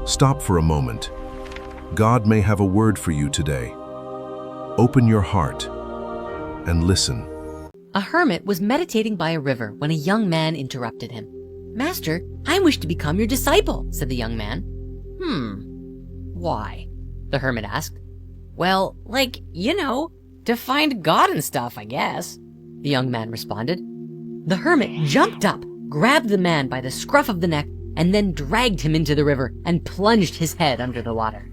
Stop for a moment. God may have a word for you today. Open your heart and listen. A hermit was meditating by a river when a young man interrupted him. "Master, I wish to become your disciple," said the young man. Why?" the hermit asked. "Well, to find God and stuff, I guess," the young man responded. The hermit jumped up, grabbed the man by the scruff of the neck, and then dragged him into the river and plunged his head under the water.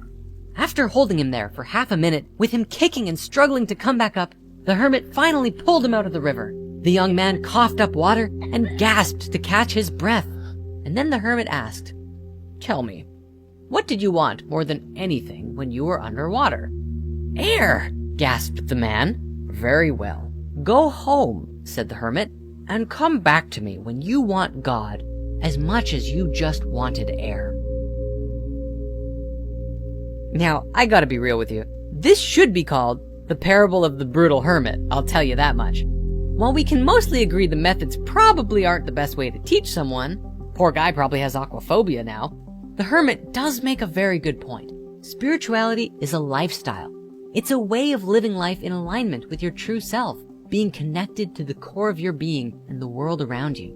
After holding him there for half a minute, with him kicking and struggling to come back up, the hermit finally pulled him out of the river. The young man coughed up water and gasped to catch his breath. And then the hermit asked, "Tell me, what did you want more than anything when you were underwater?" "Air," gasped the man. "Very well. Go home," said the hermit, "and come back to me when you want God as much as you just wanted air." Now, I gotta be real with you. This should be called the parable of the brutal hermit, I'll tell you that much. While we can mostly agree the methods probably aren't the best way to teach someone, poor guy probably has aquaphobia now, the hermit does make a very good point. Spirituality is a lifestyle. It's a way of living life in alignment with your true self, being connected to the core of your being and the world around you.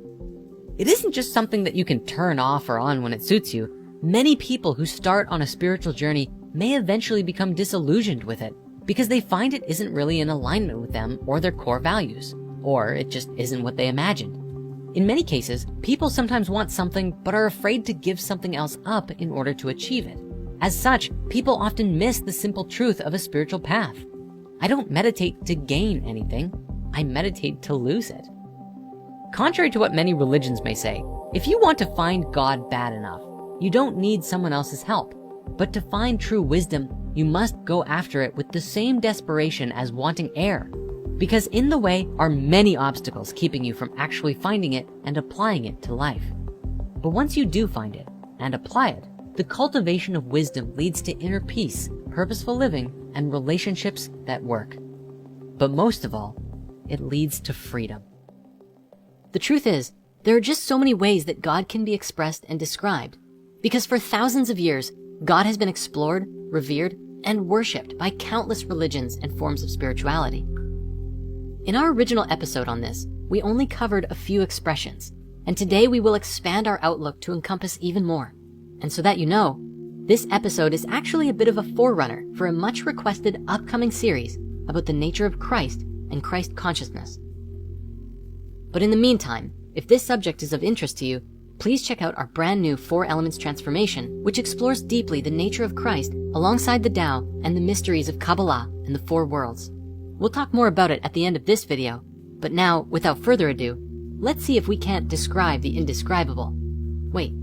It isn't just something that you can turn off or on when it suits you. Many people who start on a spiritual journey may eventually become disillusioned with it because they find it isn't really in alignment with them or their core values, or it just isn't what they imagined. In many cases, people sometimes want something but are afraid to give something else up in order to achieve it. As such, people often miss the simple truth of a spiritual path. I don't meditate to gain anything. I meditate to lose it. Contrary to what many religions may say, if you want to find God bad enough, you don't need someone else's help. But to find true wisdom, you must go after it with the same desperation as wanting air. Because in the way are many obstacles keeping you from actually finding it and applying it to life. But once you do find it and apply it, the cultivation of wisdom leads to inner peace, purposeful living, and relationships that work. But most of all, it leads to freedom. The truth is, there are just so many ways that God can be expressed and described. Because for thousands of years, God has been explored, revered, and worshipped by countless religions and forms of spirituality. In our original episode on this, we only covered a few expressions, and today we will expand our outlook to encompass even more. And so that you know, this episode is actually a bit of a forerunner for a much requested upcoming series about the nature of Christ and Christ consciousness. But in the meantime, if this subject is of interest to you, please check out our brand new 4 Elements Transformation, which explores deeply the nature of Christ alongside the Tao and the mysteries of Kabbalah and the 4 worlds. We'll talk more about it at the end of this video, but now, without further ado, let's see if we can't describe the indescribable. Wait,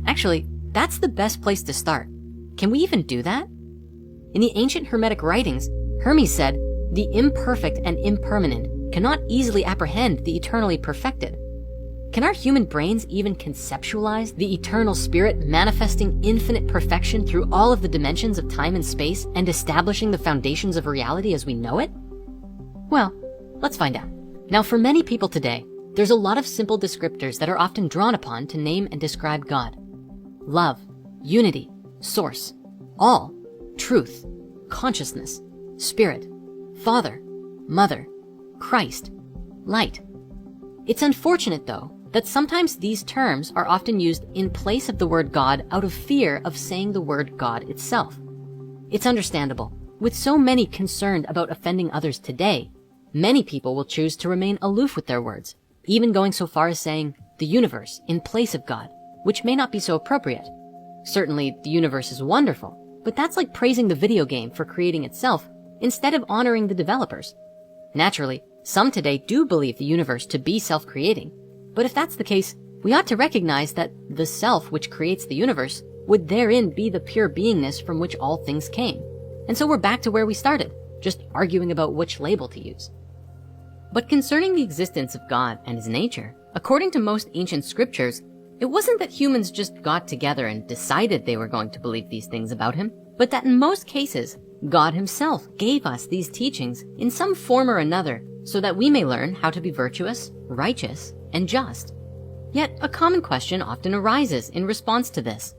actually, that's the best place to start. Can we even do that? In the ancient Hermetic writings, Hermes said, "The imperfect and impermanent cannot easily apprehend the eternally perfected." Can our human brains even conceptualize the eternal spirit manifesting infinite perfection through all of the dimensions of time and space and establishing the foundations of reality as we know it? Well, let's find out. Now, for many people today, there's a lot of simple descriptors that are often drawn upon to name and describe God. Love, unity, source, all, truth, consciousness, spirit, father, mother, Christ, light. It's unfortunate, though, that sometimes these terms are often used in place of the word God out of fear of saying the word God itself. It's understandable. With so many concerned about offending others today, many people will choose to remain aloof with their words, even going so far as saying the universe in place of God, which may not be so appropriate. Certainly, the universe is wonderful, but that's like praising the video game for creating itself instead of honoring the developers. Naturally, some today do believe the universe to be self-creating, but if that's the case, we ought to recognize that the self which creates the universe would therein be the pure beingness from which all things came. And so we're back to where we started, just arguing about which label to use. But concerning the existence of God and his nature, according to most ancient scriptures, it wasn't that humans just got together and decided they were going to believe these things about him, but that in most cases, God himself gave us these teachings in some form or another so that we may learn how to be virtuous, righteous, and just. Yet a common question often arises in response to this.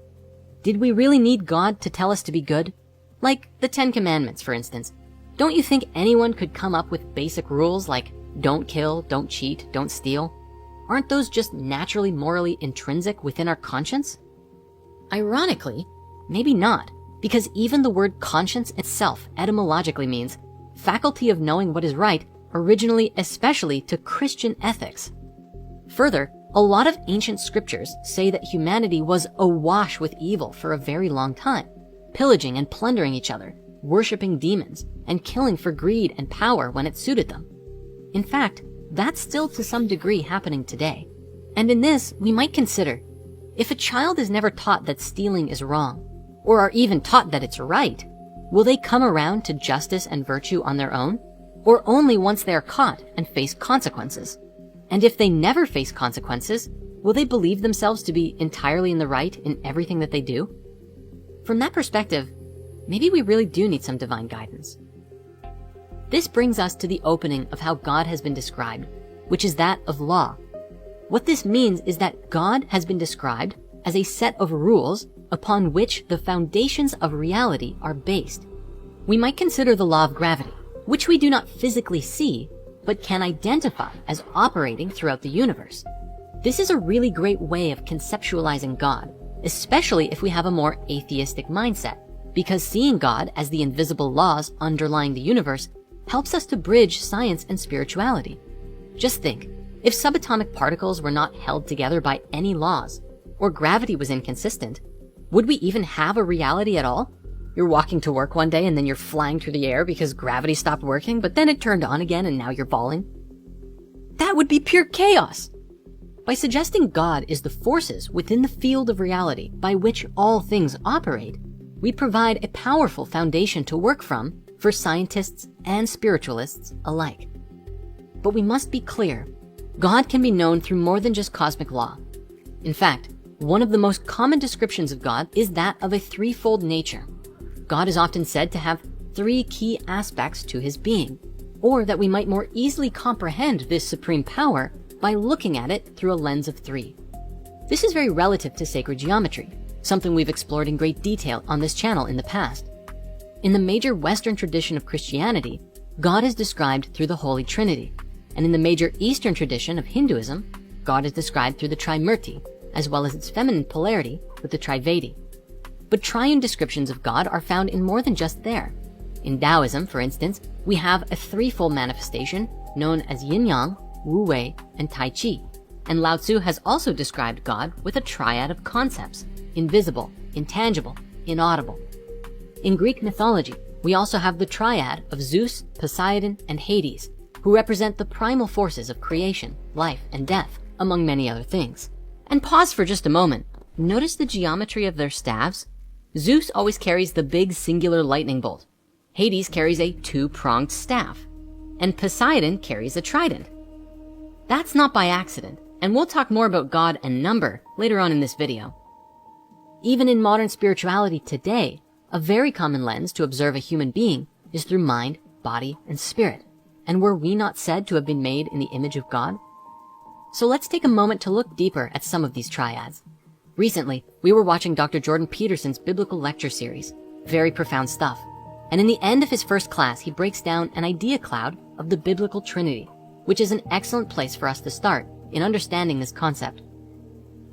Did we really need God to tell us to be good? Like the 10 Commandments, for instance. Don't you think anyone could come up with basic rules like don't kill, don't cheat, don't steal? Aren't those just naturally morally intrinsic within our conscience? Ironically, maybe not, because even the word conscience itself etymologically means faculty of knowing what is right, originally especially to Christian ethics. Further, a lot of ancient scriptures say that humanity was awash with evil for a very long time, pillaging and plundering each other, worshiping demons, and killing for greed and power when it suited them. In fact, that's still to some degree happening today. And in this, we might consider, if a child is never taught that stealing is wrong, or are even taught that it's right, will they come around to justice and virtue on their own, or only once they are caught and face consequences? And if they never face consequences, will they believe themselves to be entirely in the right in everything that they do? From that perspective, maybe we really do need some divine guidance. This brings us to the opening of how God has been described, which is that of law. What this means is that God has been described as a set of rules upon which the foundations of reality are based. We might consider the law of gravity, which we do not physically see, but can identify as operating throughout the universe. This is a really great way of conceptualizing God, especially if we have a more atheistic mindset, because seeing God as the invisible laws underlying the universe helps us to bridge science and spirituality. Just think, if subatomic particles were not held together by any laws, or gravity was inconsistent, would we even have a reality at all? You're walking to work one day and then you're flying through the air because gravity stopped working, but then it turned on again and now you're falling. That would be pure chaos. By suggesting God is the forces within the field of reality by which all things operate, we provide a powerful foundation to work from for scientists and spiritualists alike. But we must be clear, God can be known through more than just cosmic law. In fact, one of the most common descriptions of God is that of a threefold nature. God is often said to have 3 key aspects to his being, or that we might more easily comprehend this supreme power by looking at it through a lens of 3. This is very relative to sacred geometry, something we've explored in great detail on this channel in the past. In the major Western tradition of Christianity, God is described through the Holy Trinity, and in the major Eastern tradition of Hinduism, God is described through the Trimurti, as well as its feminine polarity with the Trivedi. But triune descriptions of God are found in more than just there. In Taoism, for instance, we have a threefold manifestation known as Yin-Yang, Wu-Wei, and Tai Chi. And Lao Tzu has also described God with a triad of concepts: invisible, intangible, inaudible. In Greek mythology, we also have the triad of Zeus, Poseidon, and Hades, who represent the primal forces of creation, life, and death, among many other things. And pause for just a moment. Notice the geometry of their staves? Zeus always carries the big singular lightning bolt. Hades carries a 2-pronged staff. And Poseidon carries a trident. That's not by accident, and we'll talk more about God and number later on in this video. Even in modern spirituality today, a very common lens to observe a human being is through mind, body, and spirit. And were we not said to have been made in the image of God? So let's take a moment to look deeper at some of these triads. Recently, we were watching Dr. Jordan Peterson's biblical lecture series. Very profound stuff. And in the end of his first class, he breaks down an idea cloud of the biblical Trinity, which is an excellent place for us to start in understanding this concept.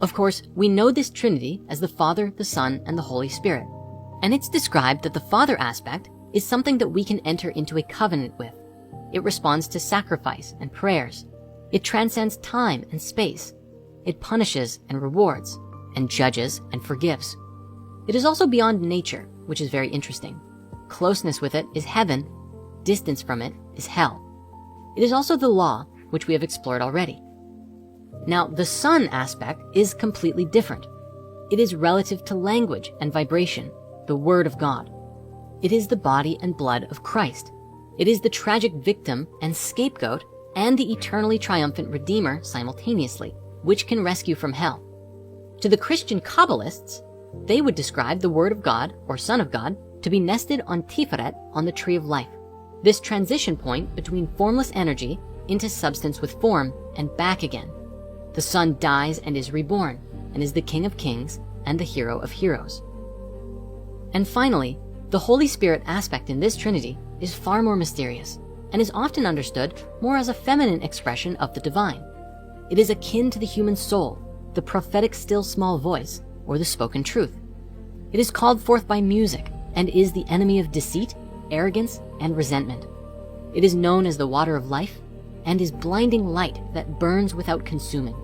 Of course, we know this Trinity as the Father, the Son, and the Holy Spirit. And it's described that the Father aspect is something that we can enter into a covenant with. It responds to sacrifice and prayers. It transcends time and space. It punishes and rewards, and judges and forgives. It is also beyond nature, which is very interesting. Closeness with it is heaven. Distance from it is hell. It is also the law, which we have explored already. Now, the Son aspect is completely different. It is relative to language and vibration, the Word of God. It is the body and blood of Christ. It is the tragic victim and scapegoat and the eternally triumphant Redeemer simultaneously, which can rescue from hell. To the Christian Kabbalists, they would describe the Word of God, or Son of God, to be nested on Tiferet on the tree of life. This transition point between formless energy into substance with form and back again. The Son dies and is reborn, and is the King of Kings and the Hero of Heroes. And finally, the Holy Spirit aspect in this Trinity is far more mysterious and is often understood more as a feminine expression of the divine. It is akin to the human soul, the prophetic still small voice, or the spoken truth. It is called forth by music and is the enemy of deceit, arrogance, and resentment. It is known as the water of life and is blinding light that burns without consuming.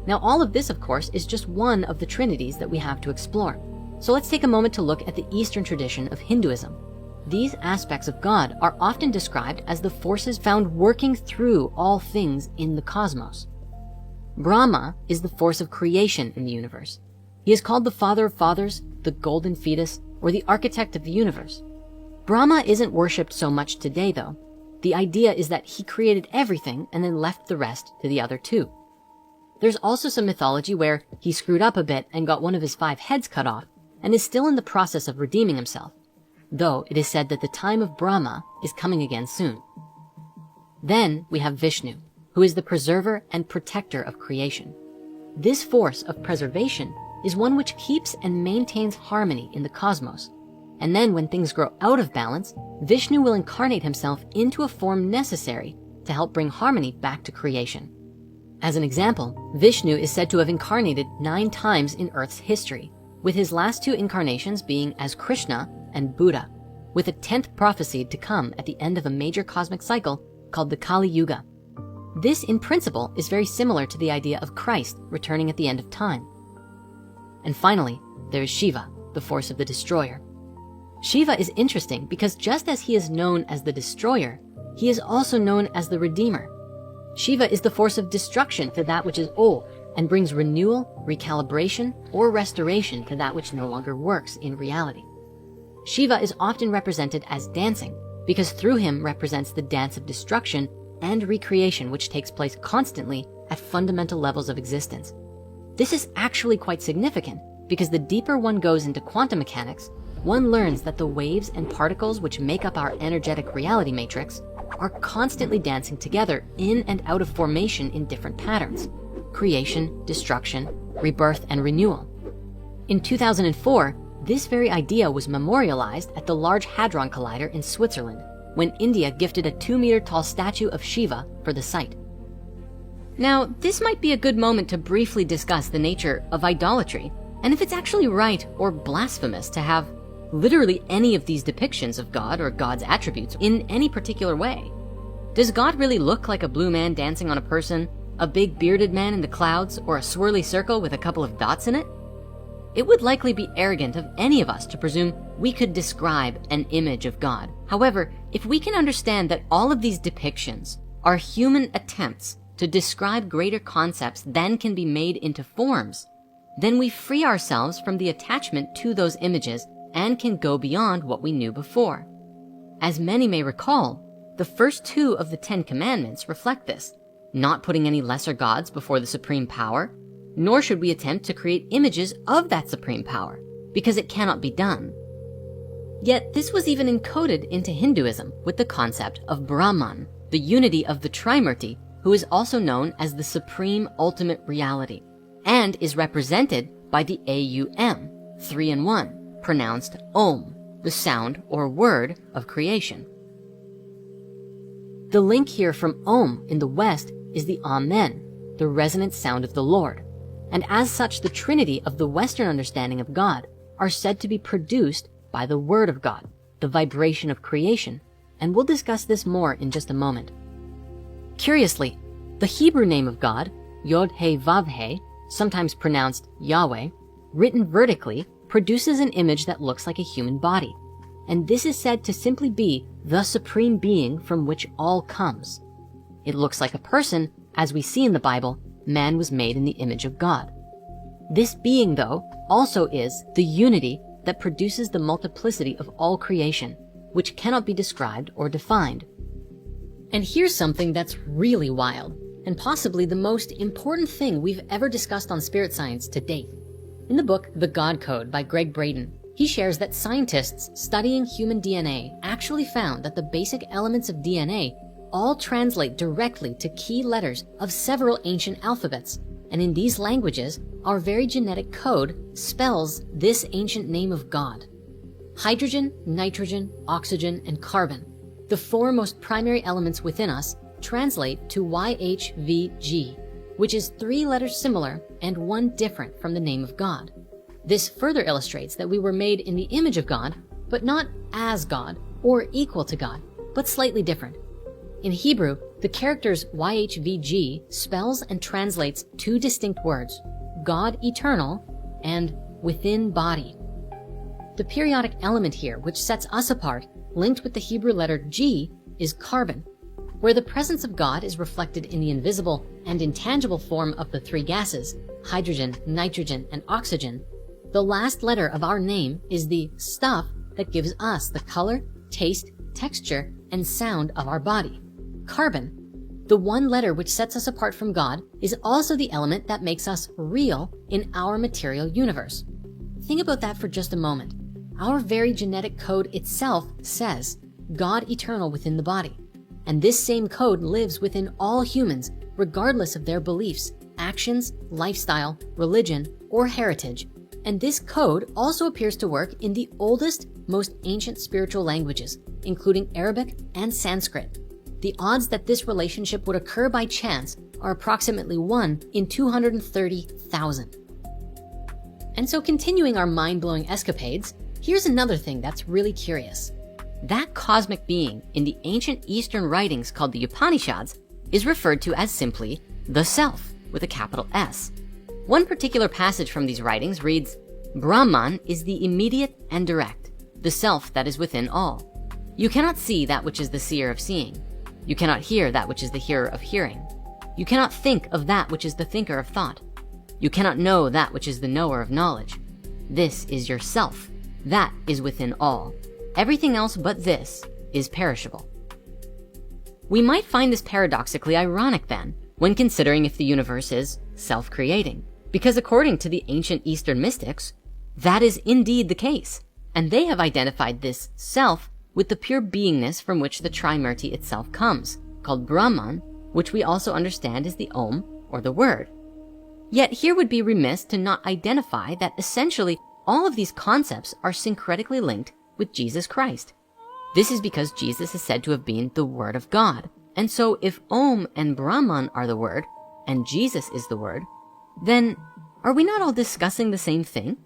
Now, all of this, of course, is just one of the trinities that we have to explore. So let's take a moment to look at the Eastern tradition of Hinduism. These aspects of God are often described as the forces found working through all things in the cosmos. Brahma is the force of creation in the universe. He is called the father of fathers, the golden fetus, or the architect of the universe. Brahma isn't worshipped so much today, though. The idea is that he created everything and then left the rest to the other two. There's also some mythology where he screwed up a bit and got one of his 5 heads cut off and is still in the process of redeeming himself, though it is said that the time of Brahma is coming again soon. Then we have Vishnu, who is the preserver and protector of creation. This force of preservation is one which keeps and maintains harmony in the cosmos. And then when things grow out of balance, Vishnu will incarnate himself into a form necessary to help bring harmony back to creation. As an example, Vishnu is said to have incarnated 9 times in Earth's history, with his last 2 incarnations being as Krishna and Buddha, with a 10th prophesied to come at the end of a major cosmic cycle called the Kali Yuga. This, in principle, is very similar to the idea of Christ returning at the end of time. And finally, there is Shiva, the force of the destroyer. Shiva is interesting because just as he is known as the destroyer, he is also known as the redeemer. Shiva is the force of destruction to that which is old and brings renewal, recalibration, or restoration to that which no longer works in reality. Shiva is often represented as dancing because through him represents the dance of destruction and recreation which takes place constantly at fundamental levels of existence. This is actually quite significant because the deeper one goes into quantum mechanics, one learns that the waves and particles which make up our energetic reality matrix are constantly dancing together in and out of formation in different patterns: creation, destruction, rebirth, and renewal. In 2004, this very idea was memorialized at the Large Hadron Collider in Switzerland, when India gifted a 2-meter-tall statue of Shiva for the site. Now, this might be a good moment to briefly discuss the nature of idolatry, and if it's actually right or blasphemous to have literally any of these depictions of God or God's attributes in any particular way. Does God really look like a blue man dancing on a person, a big bearded man in the clouds, or a swirly circle with a couple of dots in it? It would likely be arrogant of any of us to presume we could describe an image of God. However, if we can understand that all of these depictions are human attempts to describe greater concepts than can be made into forms, then we free ourselves from the attachment to those images and can go beyond what we knew before. As many may recall, the first 2 of the 10 commandments reflect this, not putting any lesser gods before the supreme power, nor should we attempt to create images of that supreme power, because it cannot be done. Yet this was even encoded into Hinduism with the concept of Brahman, the unity of the Trimurti, who is also known as the supreme ultimate reality, and is represented by the AUM, 3 in 1, pronounced Om, the sound or word of creation. The link here from Om in the West is the Amen, the resonant sound of the Lord. And as such, the Trinity of the Western understanding of God are said to be produced by the Word of God, the vibration of creation. And we'll discuss this more in just a moment. Curiously, the Hebrew name of God, Yod-He-Vav-He, sometimes pronounced Yahweh, written vertically, produces an image that looks like a human body. And this is said to simply be the supreme being from which all comes. It looks like a person. As we see in the Bible, man was made in the image of God. This being, though, also is the unity that produces the multiplicity of all creation, which cannot be described or defined. And here's something that's really wild, and possibly the most important thing we've ever discussed on spirit science to date. In the book, The God Code by Greg Braden, he shares that scientists studying human DNA actually found that the basic elements of DNA all translate directly to key letters of several ancient alphabets, and in these languages, our very genetic code spells this ancient name of God. Hydrogen, nitrogen, oxygen, and carbon, the four most primary elements within us, translate to YHVG, which is 3 letters similar and 1 different from the name of God. This further illustrates that we were made in the image of God, but not as God or equal to God, but slightly different. In Hebrew, the characters YHVG spells and translates 2 distinct words, God eternal and within body. The periodic element here, which sets us apart, linked with the Hebrew letter G, is carbon. Where the presence of God is reflected in the invisible and intangible form of the 3 gases, hydrogen, nitrogen, and oxygen, the last letter of our name is the stuff that gives us the color, taste, texture, and sound of our body. Carbon, the 1 letter which sets us apart from God, is also the element that makes us real in our material universe. Think about that for just a moment. Our very genetic code itself says God eternal within the body. And this same code lives within all humans, regardless of their beliefs, actions, lifestyle, religion, or heritage. And this code also appears to work in the oldest, most ancient spiritual languages, including Arabic and Sanskrit. The odds that this relationship would occur by chance are approximately 1 in 230,000. And so, continuing our mind-blowing escapades, here's another thing that's really curious. That cosmic being in the ancient Eastern writings called the Upanishads is referred to as simply the Self with a capital S. One particular passage from these writings reads, Brahman is the immediate and direct, the Self that is within all. You cannot see that which is the seer of seeing. You cannot hear that which is the hearer of hearing. You cannot think of that which is the thinker of thought. You cannot know that which is the knower of knowledge. This is your Self. That is within all. Everything else but this is perishable. We might find this paradoxically ironic then, when considering if the universe is self-creating, because according to the ancient Eastern mystics, that is indeed the case, and they have identified this self with the pure beingness from which the Trimurti itself comes, called Brahman, which we also understand as the Om, or the Word. Yet here would be remiss to not identify that essentially all of these concepts are syncretically linked with Jesus Christ. This is because Jesus is said to have been the Word of God. And so if Om and Brahman are the Word, and Jesus is the Word, then are we not all discussing the same thing?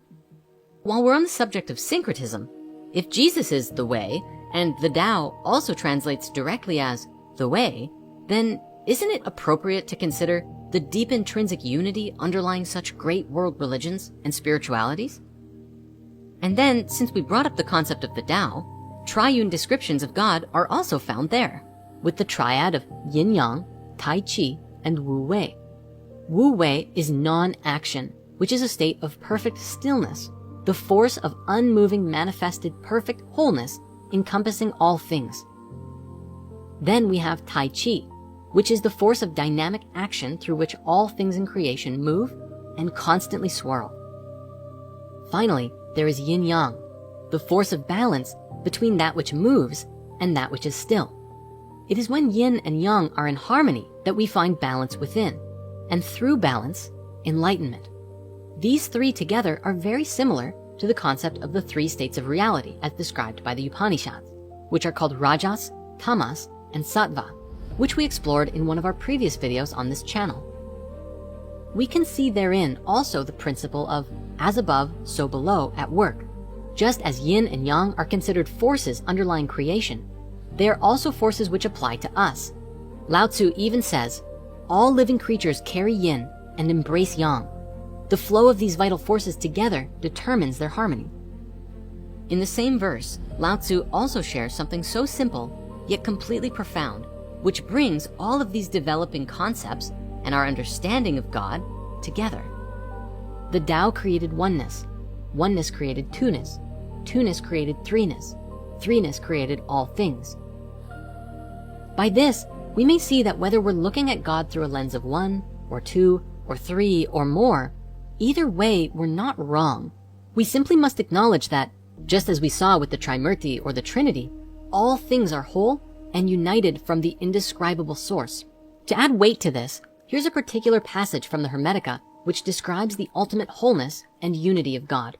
While we're on the subject of syncretism, if Jesus is the way, and the Tao also translates directly as the way, then isn't it appropriate to consider the deep intrinsic unity underlying such great world religions and spiritualities? And then, since we brought up the concept of the Tao, triune descriptions of God are also found there, with the triad of yin-yang, tai chi, and wu-wei. Wu-wei is non-action, which is a state of perfect stillness, the force of unmoving manifested perfect wholeness encompassing all things. Then we have tai chi, which is the force of dynamic action through which all things in creation move and constantly swirl. Finally, there is yin-yang, the force of balance between that which moves and that which is still. It is when yin and yang are in harmony that we find balance within, and through balance, enlightenment. These 3 together are very similar to the concept of the 3 states of reality as described by the Upanishads, which are called Rajas, Tamas, and Sattva, which we explored in one of our previous videos on this channel. We can see therein also the principle of as above, so below at work. Just as yin and yang are considered forces underlying creation, they are also forces which apply to us. Lao Tzu even says, all living creatures carry yin and embrace yang. The flow of these vital forces together determines their harmony. In the same verse, Lao Tzu also shares something so simple, yet completely profound, which brings all of these developing concepts and our understanding of God together. The Tao created oneness. Oneness created two-ness. Two-ness created three-ness. Three-ness created all things. By this, we may see that whether we're looking at God through a lens of 1 or 2 or 3 or more, either way, we're not wrong. We simply must acknowledge that, just as we saw with the Trimurti or the Trinity, all things are whole and united from the indescribable source. To add weight to this, here's Here's a particular passage from the Hermetica which describes the ultimate wholeness and unity of God.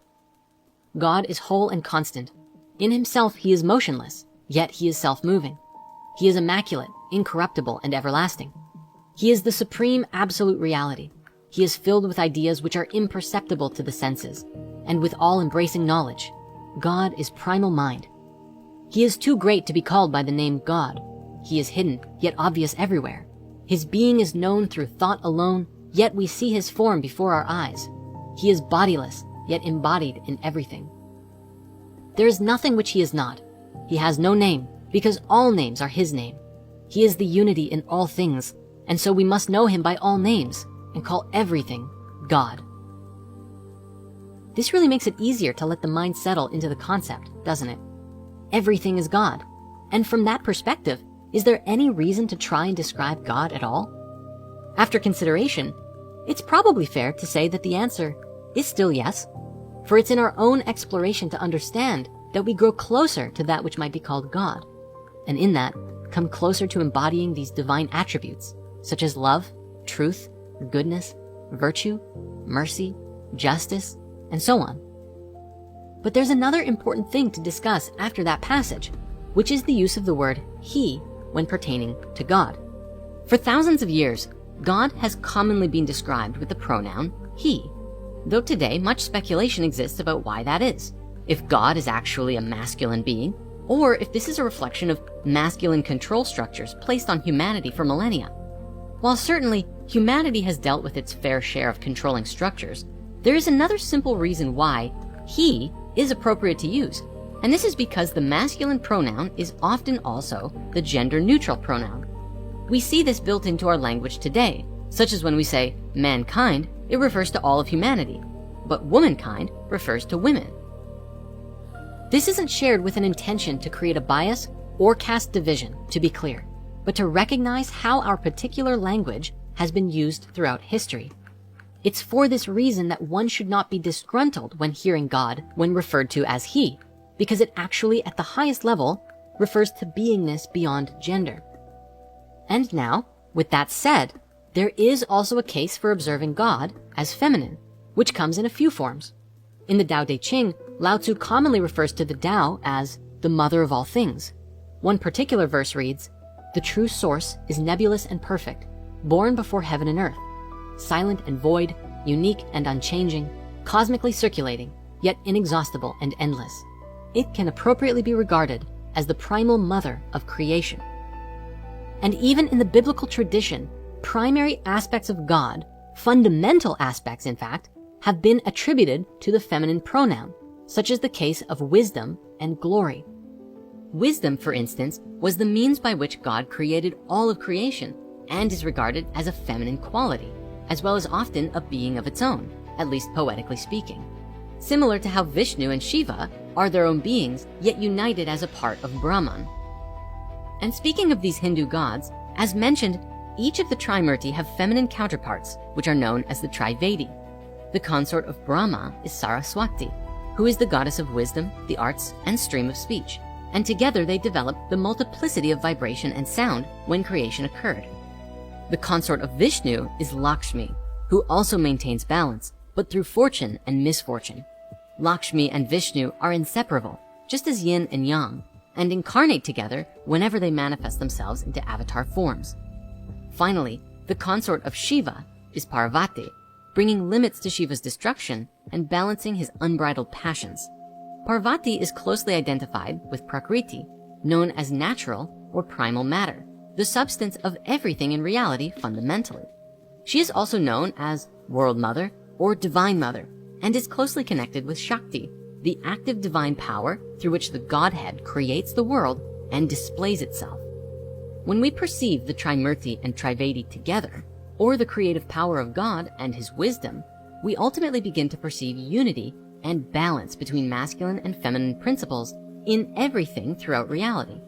God is whole and constant. In himself he is motionless, yet he is self-moving. He is immaculate, incorruptible, and everlasting. He is the supreme absolute reality. He is filled with ideas which are imperceptible to the senses, and with all-embracing knowledge. God is primal mind. He is too great to be called by the name God. He is hidden, yet obvious everywhere. His being is known through thought alone, yet we see his form before our eyes. He is bodiless, yet embodied in everything. There is nothing which he is not. He has no name, because all names are his name. He is the unity in all things, and so we must know him by all names and call everything God. This really makes it easier to let the mind settle into the concept, doesn't it? Everything is God. And from that perspective, is there any reason to try and describe God at all? After consideration, it's probably fair to say that the answer is still yes, for it's in our own exploration to understand that we grow closer to that which might be called God, and in that, come closer to embodying these divine attributes, such as love, truth, goodness, virtue, mercy, justice, and so on. But there's another important thing to discuss after that passage, which is the use of the word he when pertaining to God. For thousands of years, God has commonly been described with the pronoun he, though today much speculation exists about why that is. If God is actually a masculine being, or if this is a reflection of masculine control structures placed on humanity for millennia. While certainly humanity has dealt with its fair share of controlling structures, there is another simple reason why he is appropriate to use, and this is because the masculine pronoun is often also the gender-neutral pronoun. We see this built into our language today, such as when we say mankind, it refers to all of humanity, but womankind refers to women. This isn't shared with an intention to create a bias or cast division, to be clear, but to recognize how our particular language has been used throughout history. It's for this reason that one should not be disgruntled when hearing God when referred to as he, because it actually at the highest level refers to beingness beyond gender. And now, with that said, there is also a case for observing God as feminine, which comes in a few forms. In the Tao Te Ching, Lao Tzu commonly refers to the Tao as the mother of all things. One particular verse reads, "The true source is nebulous and perfect, born before heaven and earth, silent and void, unique and unchanging, cosmically circulating, yet inexhaustible and endless. It can appropriately be regarded as the primal mother of creation." And even in the biblical tradition, primary aspects of God, fundamental aspects in fact, have been attributed to the feminine pronoun, such as the case of wisdom and glory. Wisdom, for instance, was the means by which God created all of creation and is regarded as a feminine quality, as well as often a being of its own, at least poetically speaking. Similar to how Vishnu and Shiva are their own beings, yet united as a part of Brahman. And speaking of these Hindu gods, as mentioned, each of the Trimurti have feminine counterparts, which are known as the Trivedi. The consort of Brahma is Saraswati, who is the goddess of wisdom, the arts, and stream of speech. And together they developed the multiplicity of vibration and sound when creation occurred. The consort of Vishnu is Lakshmi, who also maintains balance, but through fortune and misfortune. Lakshmi and Vishnu are inseparable, just as yin and yang, and incarnate together whenever they manifest themselves into avatar forms. Finally, the consort of Shiva is Parvati, bringing limits to Shiva's destruction and balancing his unbridled passions. Parvati is closely identified with Prakriti, known as natural or primal matter, the substance of everything in reality fundamentally. She is also known as World Mother or Divine Mother, and is closely connected with Shakti, the active divine power through which the Godhead creates the world and displays itself. When we perceive the Trimurti and Trivedi together, or the creative power of God and his wisdom, we ultimately begin to perceive unity and balance between masculine and feminine principles in everything throughout reality.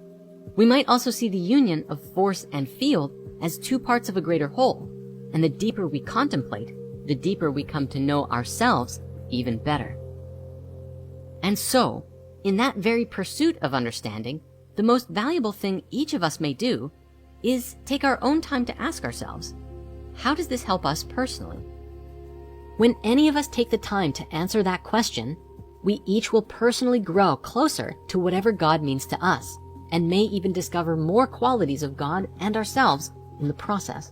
We might also see the union of force and field as two parts of a greater whole, and the deeper we contemplate, the deeper we come to know ourselves even better. And so, in that very pursuit of understanding, the most valuable thing each of us may do is take our own time to ask ourselves, how does this help us personally? When any of us take the time to answer that question, we each will personally grow closer to whatever God means to us, and may even discover more qualities of God and ourselves in the process.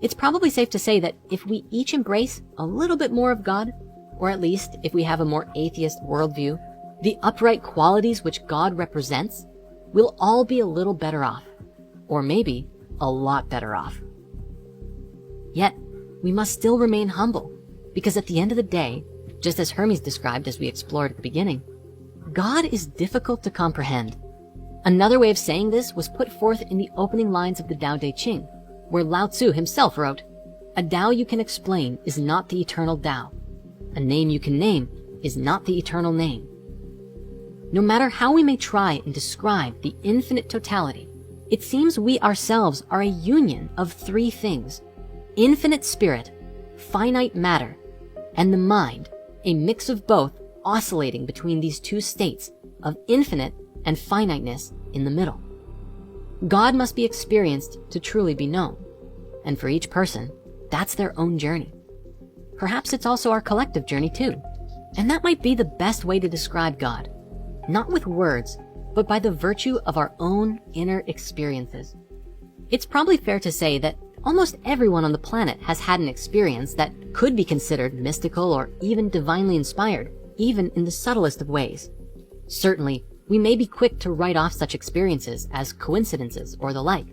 It's probably safe to say that if we each embrace a little bit more of God, or at least if we have a more atheist worldview, the upright qualities which God represents, we'll all be a little better off, or maybe a lot better off. Yet, we must still remain humble, because at the end of the day, just as Hermes described as we explored at the beginning, God is difficult to comprehend. Another way of saying this was put forth in the opening lines of the Tao Te Ching, where Lao Tzu himself wrote, "A Tao you can explain is not the eternal Tao. A name you can name is not the eternal name." No matter how we may try and describe the infinite totality, it seems we ourselves are a union of three things: infinite spirit, finite matter, and the mind, a mix of both oscillating between these two states of infinite and finiteness in the middle. God must be experienced to truly be known, and for each person, that's their own journey. Perhaps it's also our collective journey too, and that might be the best way to describe God, not with words, but by the virtue of our own inner experiences. It's probably fair to say that almost everyone on the planet has had an experience that could be considered mystical or even divinely inspired, even in the subtlest of ways. Certainly, we may be quick to write off such experiences as coincidences or the like,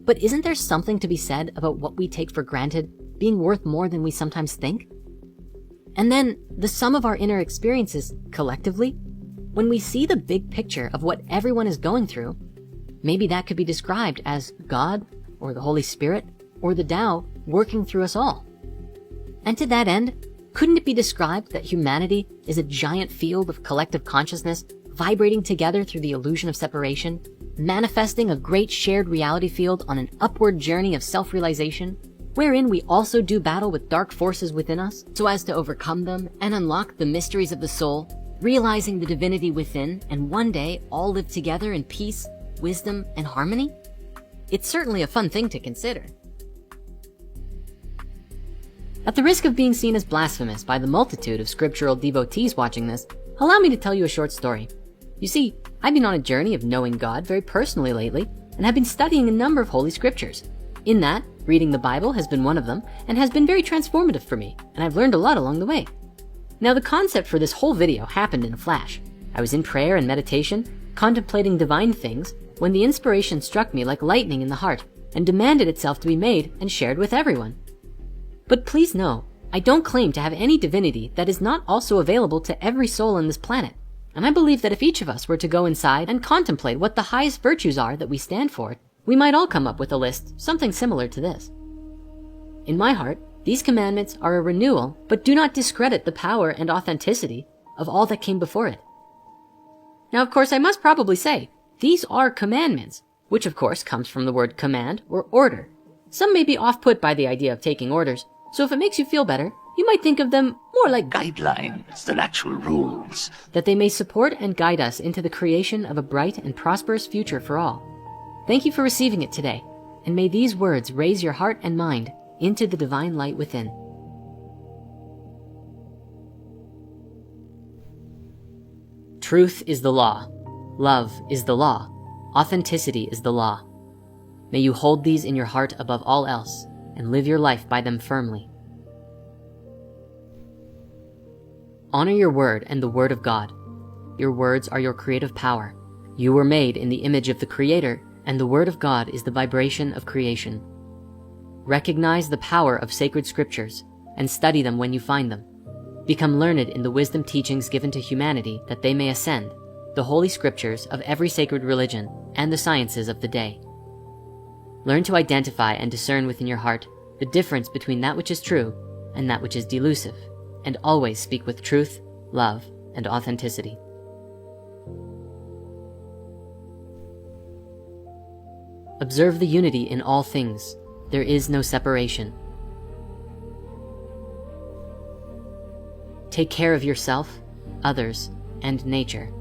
but isn't there something to be said about what we take for granted being worth more than we sometimes think? And then, the sum of our inner experiences collectively, when we see the big picture of what everyone is going through, maybe that could be described as God, or the Holy Spirit, or the Tao working through us all. And to that end, couldn't it be described that humanity is a giant field of collective consciousness vibrating together through the illusion of separation, manifesting a great shared reality field on an upward journey of self-realization, wherein we also do battle with dark forces within us so as to overcome them and unlock the mysteries of the soul, realizing the divinity within, and one day all live together in peace, wisdom, and harmony? It's certainly a fun thing to consider. At the risk of being seen as blasphemous by the multitude of scriptural devotees watching this, allow me to tell you a short story. You see, I've been on a journey of knowing God very personally lately, and have been studying a number of holy scriptures. In that, reading the Bible has been one of them, and has been very transformative for me, and I've learned a lot along the way. Now, the concept for this whole video happened in a flash. I was in prayer and meditation, contemplating divine things, when the inspiration struck me like lightning in the heart, and demanded itself to be made and shared with everyone. But please know, I don't claim to have any divinity that is not also available to every soul on this planet. And I believe that if each of us were to go inside and contemplate what the highest virtues are that we stand for, we might all come up with a list, something similar to this. In my heart, these commandments are a renewal, but do not discredit the power and authenticity of all that came before it. Now, of course, I must probably say, these are commandments, which of course comes from the word command or order. Some may be off-put by the idea of taking orders, so if it makes you feel better, you might think of them more like guidelines than actual rules. That they may support and guide us into the creation of a bright and prosperous future for all. Thank you for receiving it today, and may these words raise your heart and mind into the divine light within. Truth is the law. Love is the law. Authenticity is the law. May you hold these in your heart above all else, and live your life by them firmly. Honor your word and the word of God. Your words are your creative power. You were made in the image of the Creator, and the word of God is the vibration of creation. Recognize the power of sacred scriptures and study them when you find them. Become learned in the wisdom teachings given to humanity that they may ascend, the holy scriptures of every sacred religion and the sciences of the day. Learn to identify and discern within your heart the difference between that which is true and that which is delusive, and always speak with truth, love, and authenticity. Observe the unity in all things. There is no separation. Take care of yourself, others, and nature.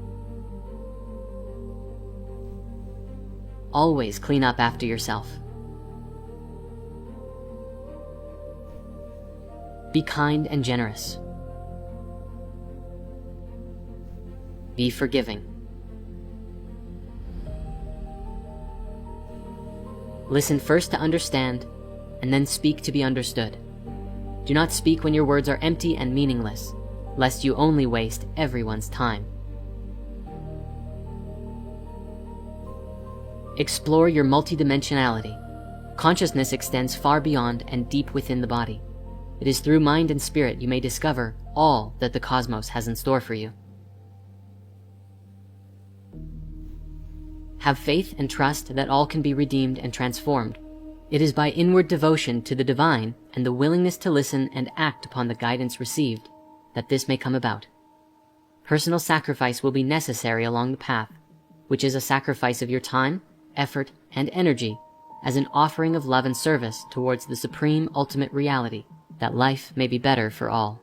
Always clean up after yourself. Be kind and generous. Be forgiving. Listen first to understand, and then speak to be understood. Do not speak when your words are empty and meaningless, lest you only waste everyone's time. Explore your multidimensionality. Consciousness extends far beyond and deep within the body. It is through mind and spirit you may discover all that the cosmos has in store for you. Have faith and trust that all can be redeemed and transformed. It is by inward devotion to the divine and the willingness to listen and act upon the guidance received that this may come about. Personal sacrifice will be necessary along the path, which is a sacrifice of your time, effort, and energy as an offering of love and service towards the supreme ultimate reality that life may be better for all.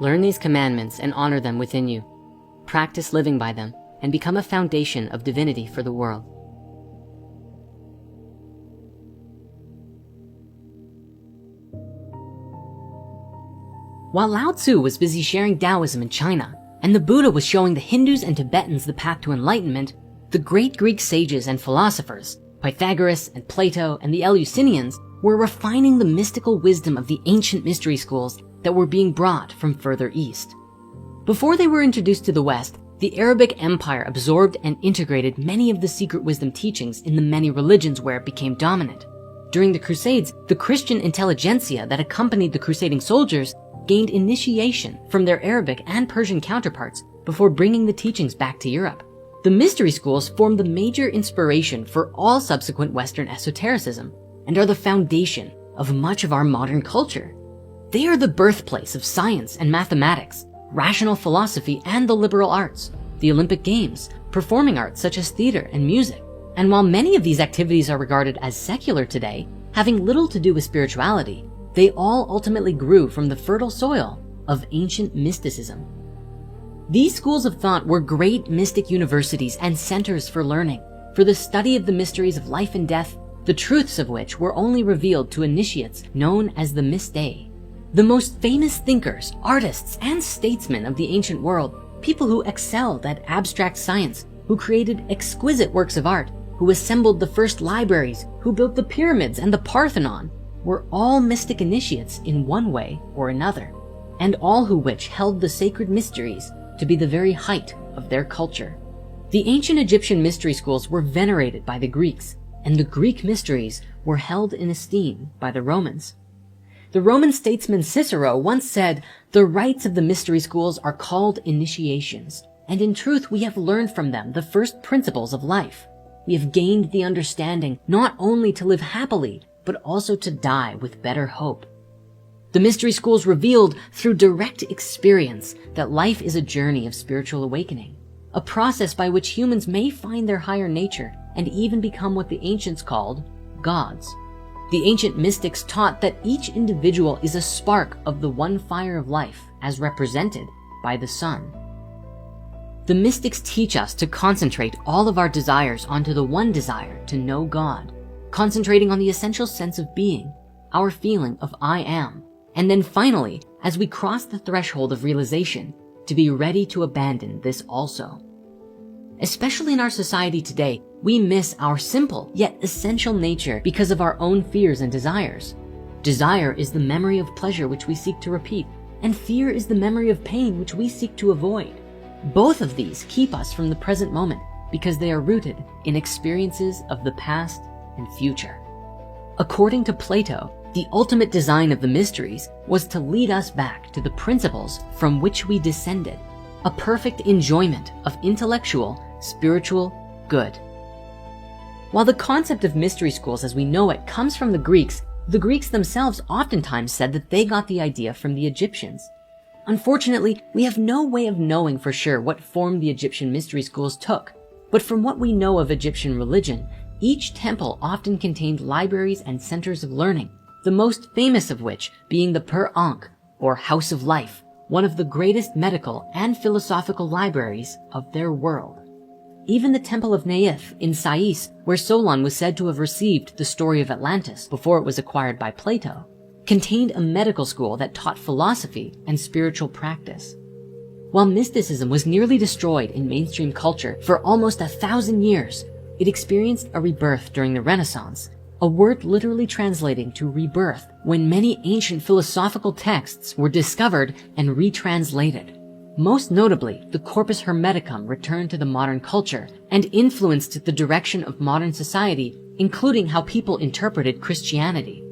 Learn these commandments and honor them within you. Practice living by them and become a foundation of divinity for the world. While Lao Tzu was busy sharing Taoism in China, and the Buddha was showing the Hindus and Tibetans the path to enlightenment, the great Greek sages and philosophers, Pythagoras and Plato and the Eleusinians, were refining the mystical wisdom of the ancient mystery schools that were being brought from further east. Before they were introduced to the West, the Arabic Empire absorbed and integrated many of the secret wisdom teachings in the many religions where it became dominant. During the Crusades, the Christian intelligentsia that accompanied the crusading soldiers gained initiation from their Arabic and Persian counterparts before bringing the teachings back to Europe. The mystery schools formed the major inspiration for all subsequent Western esotericism and are the foundation of much of our modern culture. They are the birthplace of science and mathematics, rational philosophy and the liberal arts, the Olympic Games, performing arts such as theater and music. And while many of these activities are regarded as secular today, having little to do with spirituality, they all ultimately grew from the fertile soil of ancient mysticism. These schools of thought were great mystic universities and centers for learning, for the study of the mysteries of life and death, the truths of which were only revealed to initiates known as the Mystei. The most famous thinkers, artists, and statesmen of the ancient world, people who excelled at abstract science, who created exquisite works of art, who assembled the first libraries, who built the pyramids and the Parthenon, were all mystic initiates in one way or another, and all who which held the sacred mysteries to be the very height of their culture. The ancient Egyptian mystery schools were venerated by the Greeks, and the Greek mysteries were held in esteem by the Romans. The Roman statesman Cicero once said, "The rites of the mystery schools are called initiations, and in truth we have learned from them the first principles of life. We have gained the understanding not only to live happily, but also to die with better hope." The mystery schools revealed through direct experience that life is a journey of spiritual awakening, a process by which humans may find their higher nature and even become what the ancients called gods. The ancient mystics taught that each individual is a spark of the one fire of life as represented by the sun. The mystics teach us to concentrate all of our desires onto the one desire to know God, concentrating on the essential sense of being, our feeling of I am, and then finally, as we cross the threshold of realization, to be ready to abandon this also. Especially in our society today, we miss our simple yet essential nature because of our own fears and desires. Desire is the memory of pleasure which we seek to repeat, and fear is the memory of pain which we seek to avoid. Both of these keep us from the present moment because they are rooted in experiences of the past and future. According to Plato, the ultimate design of the mysteries was to lead us back to the principles from which we descended, a perfect enjoyment of intellectual, spiritual good. While the concept of mystery schools as we know it comes from the Greeks themselves oftentimes said that they got the idea from the Egyptians. Unfortunately, we have no way of knowing for sure what form the Egyptian mystery schools took, but from what we know of Egyptian religion, each temple often contained libraries and centers of learning, the most famous of which being the Per Ankh, or House of Life, one of the greatest medical and philosophical libraries of their world. Even the Temple of Neith in Sais, where Solon was said to have received the story of Atlantis before it was acquired by Plato, contained a medical school that taught philosophy and spiritual practice. While mysticism was nearly destroyed in mainstream culture for almost 1,000 years, it experienced a rebirth during the Renaissance, a word literally translating to rebirth, when many ancient philosophical texts were discovered and retranslated. Most notably, the Corpus Hermeticum returned to the modern culture and influenced the direction of modern society, including how people interpreted Christianity.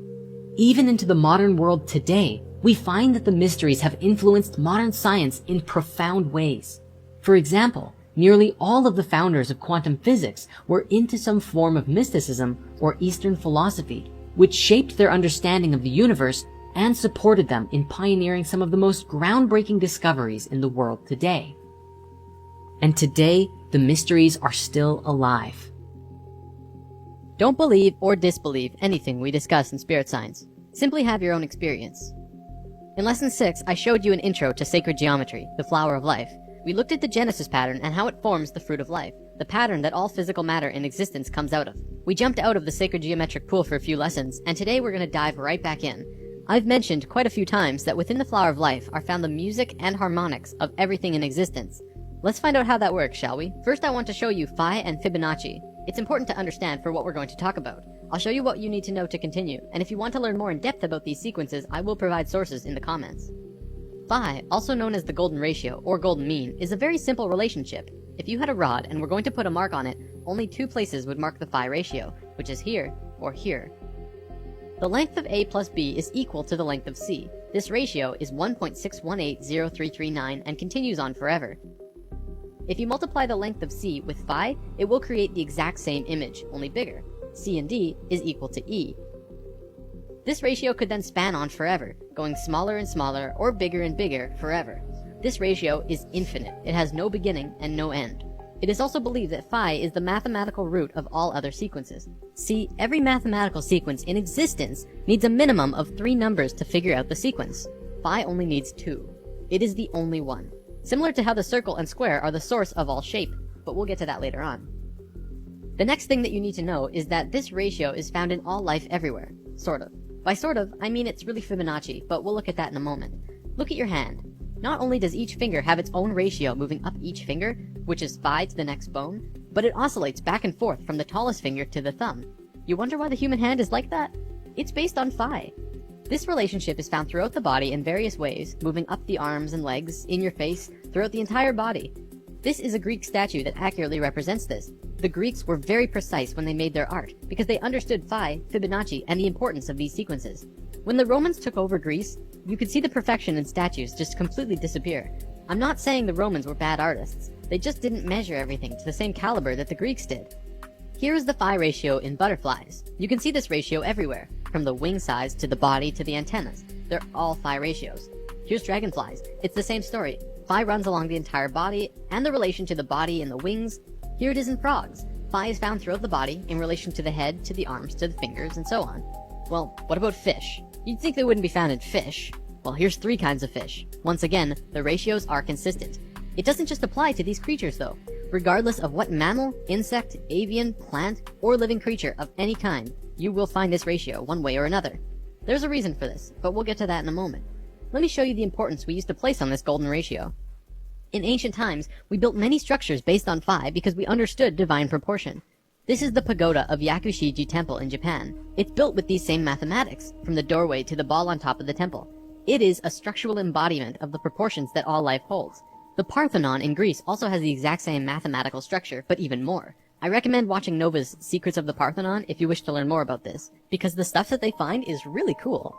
Even into the modern world today, we find that the mysteries have influenced modern science in profound ways. For example, nearly all of the founders of quantum physics were into some form of mysticism or Eastern philosophy, which shaped their understanding of the universe and supported them in pioneering some of the most groundbreaking discoveries in the world today. And today, the mysteries are still alive. Don't believe or disbelieve anything we discuss in spirit science. Simply have your own experience. In Lesson 6, I showed you an intro to sacred geometry, the flower of life. We looked at the Genesis pattern and how it forms the fruit of life, the pattern that all physical matter in existence comes out of. We jumped out of the sacred geometric pool for a few lessons, and today we're going to dive right back in. I've mentioned quite a few times that within the flower of life are found the music and harmonics of everything in existence. Let's find out how that works, shall we? First, I want to show you Phi and Fibonacci. It's important to understand for what we're going to talk about. I'll show you what you need to know to continue, and if you want to learn more in depth about these sequences, I will provide sources in the comments. Phi, also known as the golden ratio or golden mean, is a very simple relationship. If you had a rod and were going to put a mark on it, only two places would mark the Phi ratio, which is here or here. The length of A plus B is equal to the length of C. This ratio is 1.6180339 and continues on forever. If you multiply the length of C with Phi, it will create the exact same image, only bigger. C and D is equal to E. This ratio could then span on forever, going smaller and smaller or bigger and bigger forever. This ratio is infinite. It has no beginning and no end. It is also believed that Phi is the mathematical root of all other sequences. See, every mathematical sequence in existence needs a minimum of 3 numbers to figure out the sequence. Phi only needs 2. It is the only one. Similar to how the circle and square are the source of all shape, but we'll get to that later on. The next thing that you need to know is that this ratio is found in all life everywhere. Sort of. By sort of, I mean it's really Fibonacci, but we'll look at that in a moment. Look at your hand. Not only does each finger have its own ratio moving up each finger, which is Phi to the next bone, but it oscillates back and forth from the tallest finger to the thumb. You wonder why the human hand is like that? It's based on Phi. This relationship is found throughout the body in various ways, moving up the arms and legs, in your face, throughout the entire body. This is a Greek statue that accurately represents this. The Greeks were very precise when they made their art, because they understood Phi, Fibonacci, and the importance of these sequences. When the Romans took over Greece, you could see the perfection in statues just completely disappear. I'm not saying the Romans were bad artists. They just didn't measure everything to the same caliber that the Greeks did. Here is the Phi ratio in butterflies. You can see this ratio everywhere, from the wing size to the body to the antennas. They're all Phi ratios. Here's dragonflies. It's the same story. Phi runs along the entire body, and the relation to the body and the wings. Here it is in frogs. Phi is found throughout the body in relation to the head, to the arms, to the fingers, and so on. Well, what about fish? You'd think they wouldn't be found in fish. Well, here's 3 kinds of fish. Once again, the ratios are consistent. It doesn't just apply to these creatures, though. Regardless of what mammal, insect, avian, plant, or living creature of any kind, you will find this ratio one way or another. There's a reason for this, but we'll get to that in a moment. Let me show you the importance we used to place on this golden ratio. In ancient times, we built many structures based on Phi because we understood divine proportion. This is the pagoda of Yakushiji Temple in Japan. It's built with these same mathematics, from the doorway to the ball on top of the temple. It is a structural embodiment of the proportions that all life holds. The Parthenon in Greece also has the exact same mathematical structure, but even more. I recommend watching Nova's Secrets of the Parthenon if you wish to learn more about this, because the stuff that they find is really cool.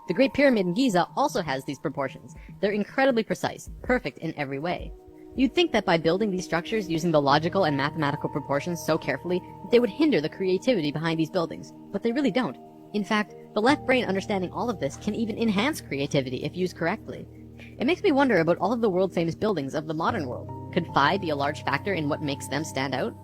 The Great Pyramid in Giza also has these proportions. They're incredibly precise, perfect in every way. You'd think that by building these structures using the logical and mathematical proportions so carefully, they would hinder the creativity behind these buildings, but they really don't. In fact, the left brain understanding all of this can even enhance creativity if used correctly. It makes me wonder about all of the world-famous buildings of the modern world. Could Phi be a large factor in what makes them stand out?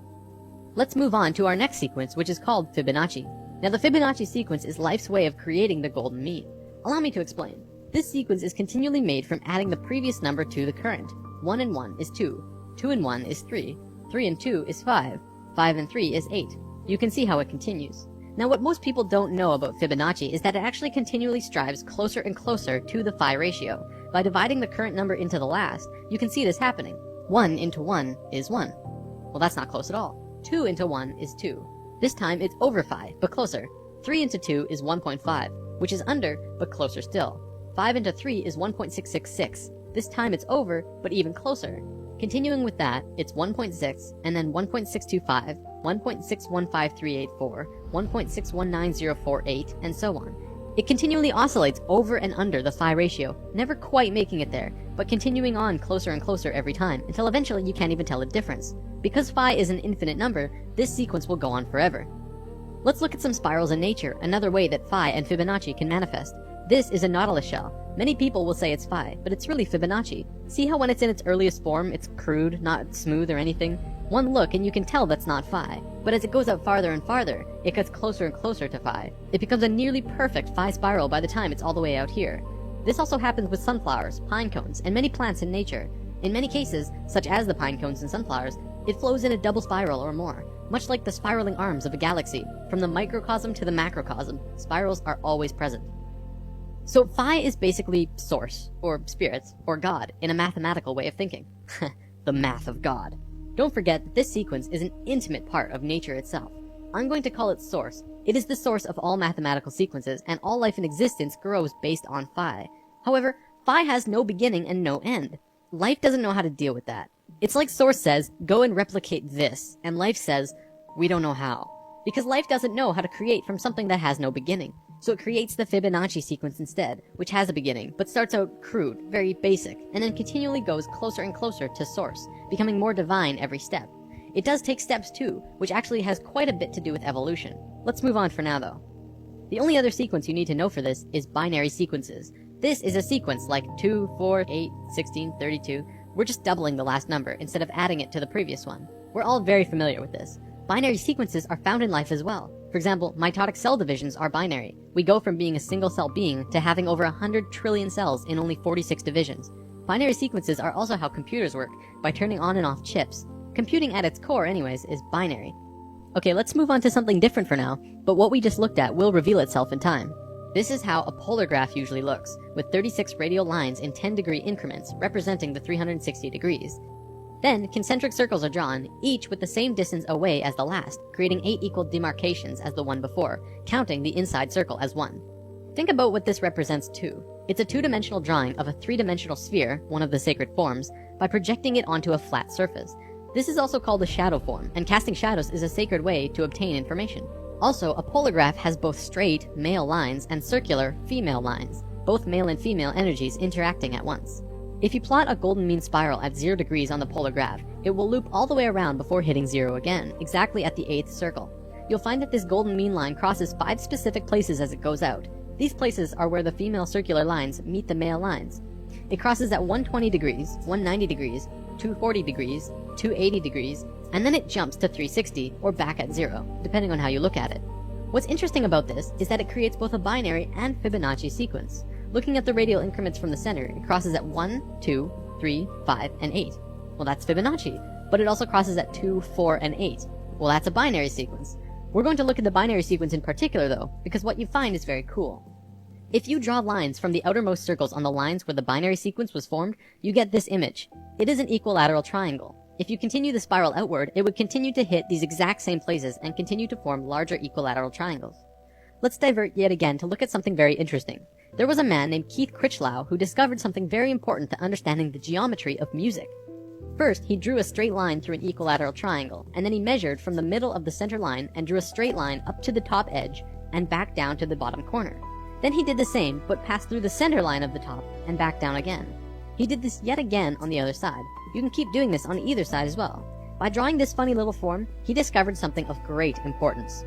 Let's move on to our next sequence, which is called Fibonacci. Now, the Fibonacci sequence is life's way of creating the golden mean. Allow me to explain. This sequence is continually made from adding the previous number to the current. 1 and 1 is 2, 2 and 1 is 3, 3 and 2 is 5. 5 and 3 is 8. You can see how it continues. Now what most people don't know about Fibonacci is that it actually continually strives closer and closer to the phi ratio. By dividing the current number into the last, you can see this happening. 1 into 1 is 1. Well, that's not close at all. 2 into 1 is 2. This time it's over phi, but closer. 3 into 2 is 1.5, which is under, but closer still. 5 into 3 is 1.666. This time it's over, but even closer. Continuing with that, it's 1.6, and then 1.625, 1.615384, 1.619048, and so on. It continually oscillates over and under the phi ratio, never quite making it there, but continuing on closer and closer every time, until eventually you can't even tell the difference. Because phi is an infinite number, this sequence will go on forever. Let's look at some spirals in nature, another way that phi and Fibonacci can manifest. This is a nautilus shell. Many people will say it's phi, but it's really Fibonacci. See how when it's in its earliest form, it's crude, not smooth or anything? One look and you can tell that's not phi. But as it goes out farther and farther, it gets closer and closer to phi. It becomes a nearly perfect phi spiral by the time it's all the way out here. This also happens with sunflowers, pine cones, and many plants in nature. In many cases, such as the pine cones and sunflowers, it flows in a double spiral or more. Much like the spiraling arms of a galaxy, from the microcosm to the macrocosm, spirals are always present. So phi is basically source, or spirit, or God, in a mathematical way of thinking. The math of God. Don't forget that this sequence is an intimate part of nature itself. I'm going to call it source. It is the source of all mathematical sequences, and all life in existence grows based on phi. However, phi has no beginning and no end. Life doesn't know how to deal with that. It's like source says, go and replicate this, and life says, we don't know how. Because life doesn't know how to create from something that has no beginning. So it creates the Fibonacci sequence instead, which has a beginning, but starts out crude, very basic, and then continually goes closer and closer to source, becoming more divine every step. It does take steps too, which actually has quite a bit to do with evolution. Let's move on for now though. The only other sequence you need to know for this is binary sequences. This is a sequence like 2, 4, 8, 16, 32. We're just doubling the last number instead of adding it to the previous one. We're all very familiar with this. Binary sequences are found in life as well. For example, mitotic cell divisions are binary. We go from being a single cell being to having over 100 trillion cells in only 46 divisions. Binary sequences are also how computers work, by turning on and off chips. Computing at its core anyways is binary. Okay, let's move on to something different for now, but what we just looked at will reveal itself in time. This is how a polar graph usually looks, with 36 radial lines in 10-degree increments representing the 360 degrees. Then, concentric circles are drawn, each with the same distance away as the last, creating 8 equal demarcations as the one before, counting the inside circle as 1. Think about what this represents too. It's a two-dimensional drawing of a three-dimensional sphere, one of the sacred forms, by projecting it onto a flat surface. This is also called a shadow form, and casting shadows is a sacred way to obtain information. Also, a polar graph has both straight, male lines, and circular, female lines, both male and female energies interacting at once. If you plot a golden mean spiral at 0 degrees on the polar graph, it will loop all the way around before hitting 0 again, exactly at the 8th circle. You'll find that this golden mean line crosses 5 specific places as it goes out. These places are where the female circular lines meet the male lines. It crosses at 120 degrees, 190 degrees, 240 degrees, 280 degrees, and then it jumps to 360 or back at 0, depending on how you look at it. What's interesting about this is that it creates both a binary and Fibonacci sequence. Looking at the radial increments from the center, it crosses at 1, 2, 3, 5, and 8. Well, that's Fibonacci, but it also crosses at 2, 4, and 8. Well, that's a binary sequence. We're going to look at the binary sequence in particular though, because what you find is very cool. If you draw lines from the outermost circles on the lines where the binary sequence was formed, you get this image. It is an equilateral triangle. If you continue the spiral outward, it would continue to hit these exact same places and continue to form larger equilateral triangles. Let's divert yet again to look at something very interesting. There was a man named Keith Critchlow who discovered something very important to understanding the geometry of music. First, he drew a straight line through an equilateral triangle, and then he measured from the middle of the center line and drew a straight line up to the top edge and back down to the bottom corner. Then he did the same, but passed through the center line of the top and back down again. He did this yet again on the other side. You can keep doing this on either side as well. By drawing this funny little form, he discovered something of great importance.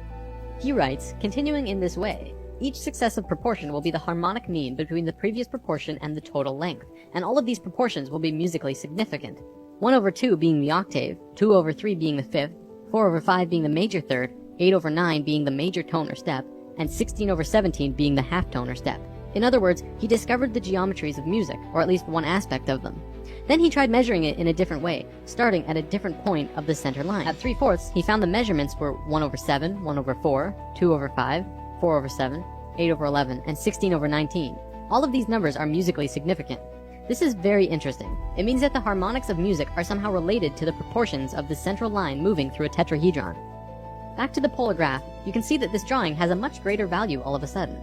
He writes, continuing in this way, each successive proportion will be the harmonic mean between the previous proportion and the total length, and all of these proportions will be musically significant. 1/2 being the octave, 2/3 being the fifth, 4/5 being the major third, 8/9 being the major tone or step, and 16/17 being the half tone or step. In other words, he discovered the geometries of music, or at least one aspect of them. Then he tried measuring it in a different way, starting at a different point of the center line. At 3/4, he found the measurements were 1/7, 1/4, 2/5, 4/7, 8/11, and 16/19. All of these numbers are musically significant. This is very interesting. It means that the harmonics of music are somehow related to the proportions of the central line moving through a tetrahedron. Back to the polar graph, you can see that this drawing has a much greater value all of a sudden.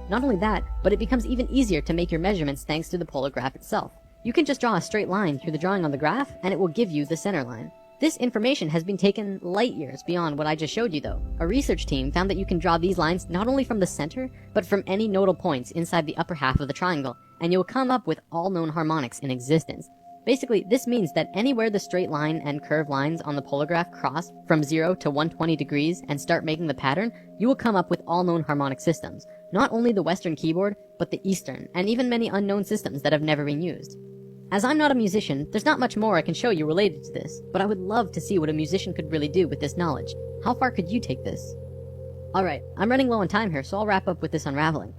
Not only that, but it becomes even easier to make your measurements thanks to the polar graph itself. You can just draw a straight line through the drawing on the graph, and it will give you the center line. This information has been taken light years beyond what I just showed you though. A research team found that you can draw these lines not only from the center, but from any nodal points inside the upper half of the triangle, and you'll come up with all known harmonics in existence. Basically, this means that anywhere the straight line and curved lines on the polar graph cross from 0 to 120 degrees and start making the pattern, you will come up with all known harmonic systems. Not only the Western keyboard, but the Eastern, and even many unknown systems that have never been used. As I'm not a musician, there's not much more I can show you related to this, but I would love to see what a musician could really do with this knowledge. How far could you take this? Alright, I'm running low on time here, so I'll wrap up with this unraveling.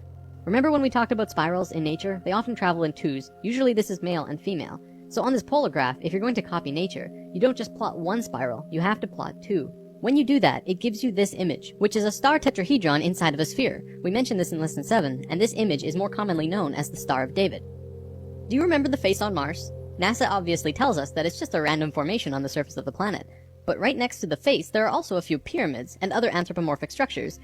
Remember when we talked about spirals in nature? They often travel in twos. Usually this is male and female. So on this polar graph, if you're going to copy nature, you don't just plot one spiral, you have to plot two. When you do that, it gives you this image, which is a star tetrahedron inside of a sphere. We mentioned this in lesson 7, and this image is more commonly known as the Star of David. Do you remember the face on Mars? NASA obviously tells us that it's just a random formation on the surface of the planet. But right next to the face, there are also a few pyramids and other anthropomorphic structures.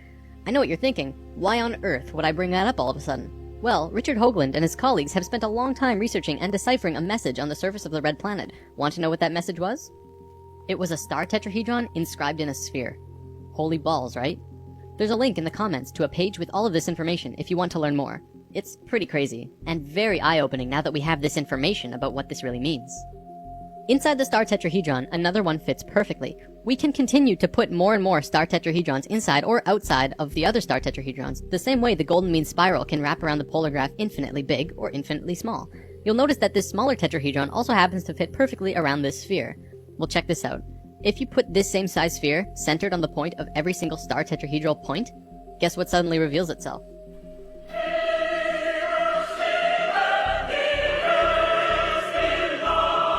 I know what you're thinking. Why on earth would I bring that up all of a sudden? Well, Richard Hoagland and his colleagues have spent a long time researching and deciphering a message on the surface of the red planet. Want to know what that message was? It was a star tetrahedron inscribed in a sphere. Holy balls, right? There's a link in the comments to a page with all of this information if you want to learn more. It's pretty crazy, and very eye-opening now that we have this information about what this really means. Inside the star tetrahedron, another one fits perfectly. We can continue to put more and more star tetrahedrons inside or outside of the other star tetrahedrons, the same way the golden mean spiral can wrap around the polar graph infinitely big or infinitely small. You'll notice that this smaller tetrahedron also happens to fit perfectly around this sphere. Well, check this out. If you put this same size sphere centered on the point of every single star tetrahedral point, guess what suddenly reveals itself?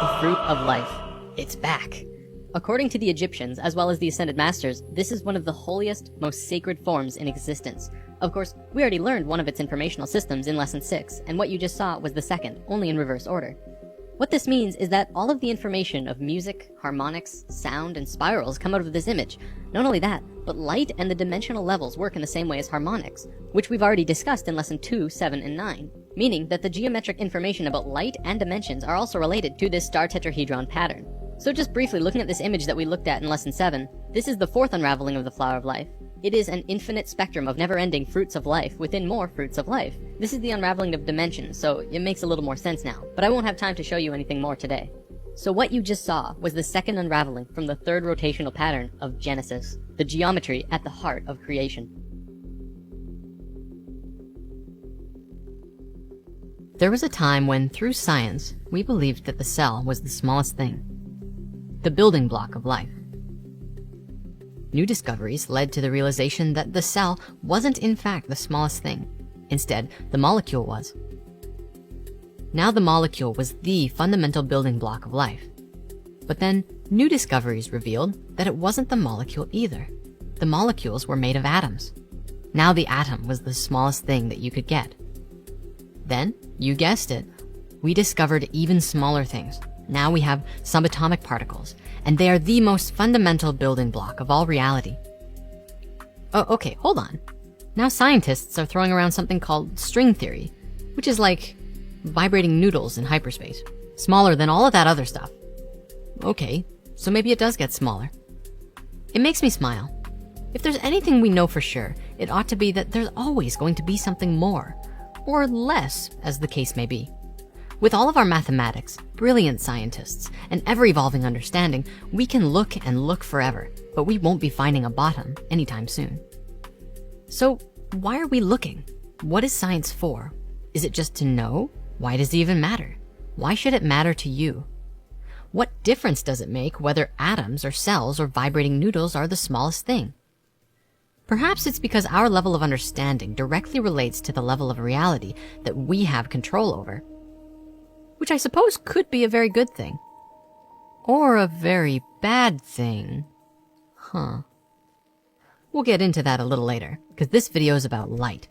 The fruit of life. It's back. According to the Egyptians, as well as the Ascended Masters, this is one of the holiest, most sacred forms in existence. Of course, we already learned one of its informational systems in lesson 6, and what you just saw was the second, only in reverse order. What this means is that all of the information of music, harmonics, sound, and spirals come out of this image. Not only that, but light and the dimensional levels work in the same way as harmonics, which we've already discussed in lesson 2, 7, and 9. Meaning that the geometric information about light and dimensions are also related to this star tetrahedron pattern. So just briefly looking at this image that we looked at in lesson 7, this is the fourth unraveling of the flower of life. It is an infinite spectrum of never-ending fruits of life within more fruits of life. This is the unraveling of dimensions, so it makes a little more sense now, but I won't have time to show you anything more today. So what you just saw was the second unraveling from the third rotational pattern of Genesis, the geometry at the heart of creation. There was a time when, through science, we believed that the cell was the smallest thing, the building block of life. New discoveries led to the realization that the cell wasn't in fact the smallest thing. Instead, the molecule was. Now the molecule was the fundamental building block of life. But then, new discoveries revealed that it wasn't the molecule either. The molecules were made of atoms. Now the atom was the smallest thing that you could get. Then, you guessed it, we discovered even smaller things. Now we have subatomic particles, and they are the most fundamental building block of all reality. Oh, okay, hold on. Now scientists are throwing around something called string theory, which is like vibrating noodles in hyperspace, smaller than all of that other stuff. Okay, so maybe it does get smaller. It makes me smile. If there's anything we know for sure, it ought to be that there's always going to be something more, or less, as the case may be. With all of our mathematics, brilliant scientists, and ever-evolving understanding, we can look and look forever, but we won't be finding a bottom anytime soon. So why are we looking? What is science for? Is it just to know? Why does it even matter? Why should it matter to you? What difference does it make whether atoms or cells or vibrating noodles are the smallest thing? Perhaps it's because our level of understanding directly relates to the level of reality that we have control over. which I suppose could be a very good thing. Or a very bad thing. We'll get into that a little later, because this video is about light.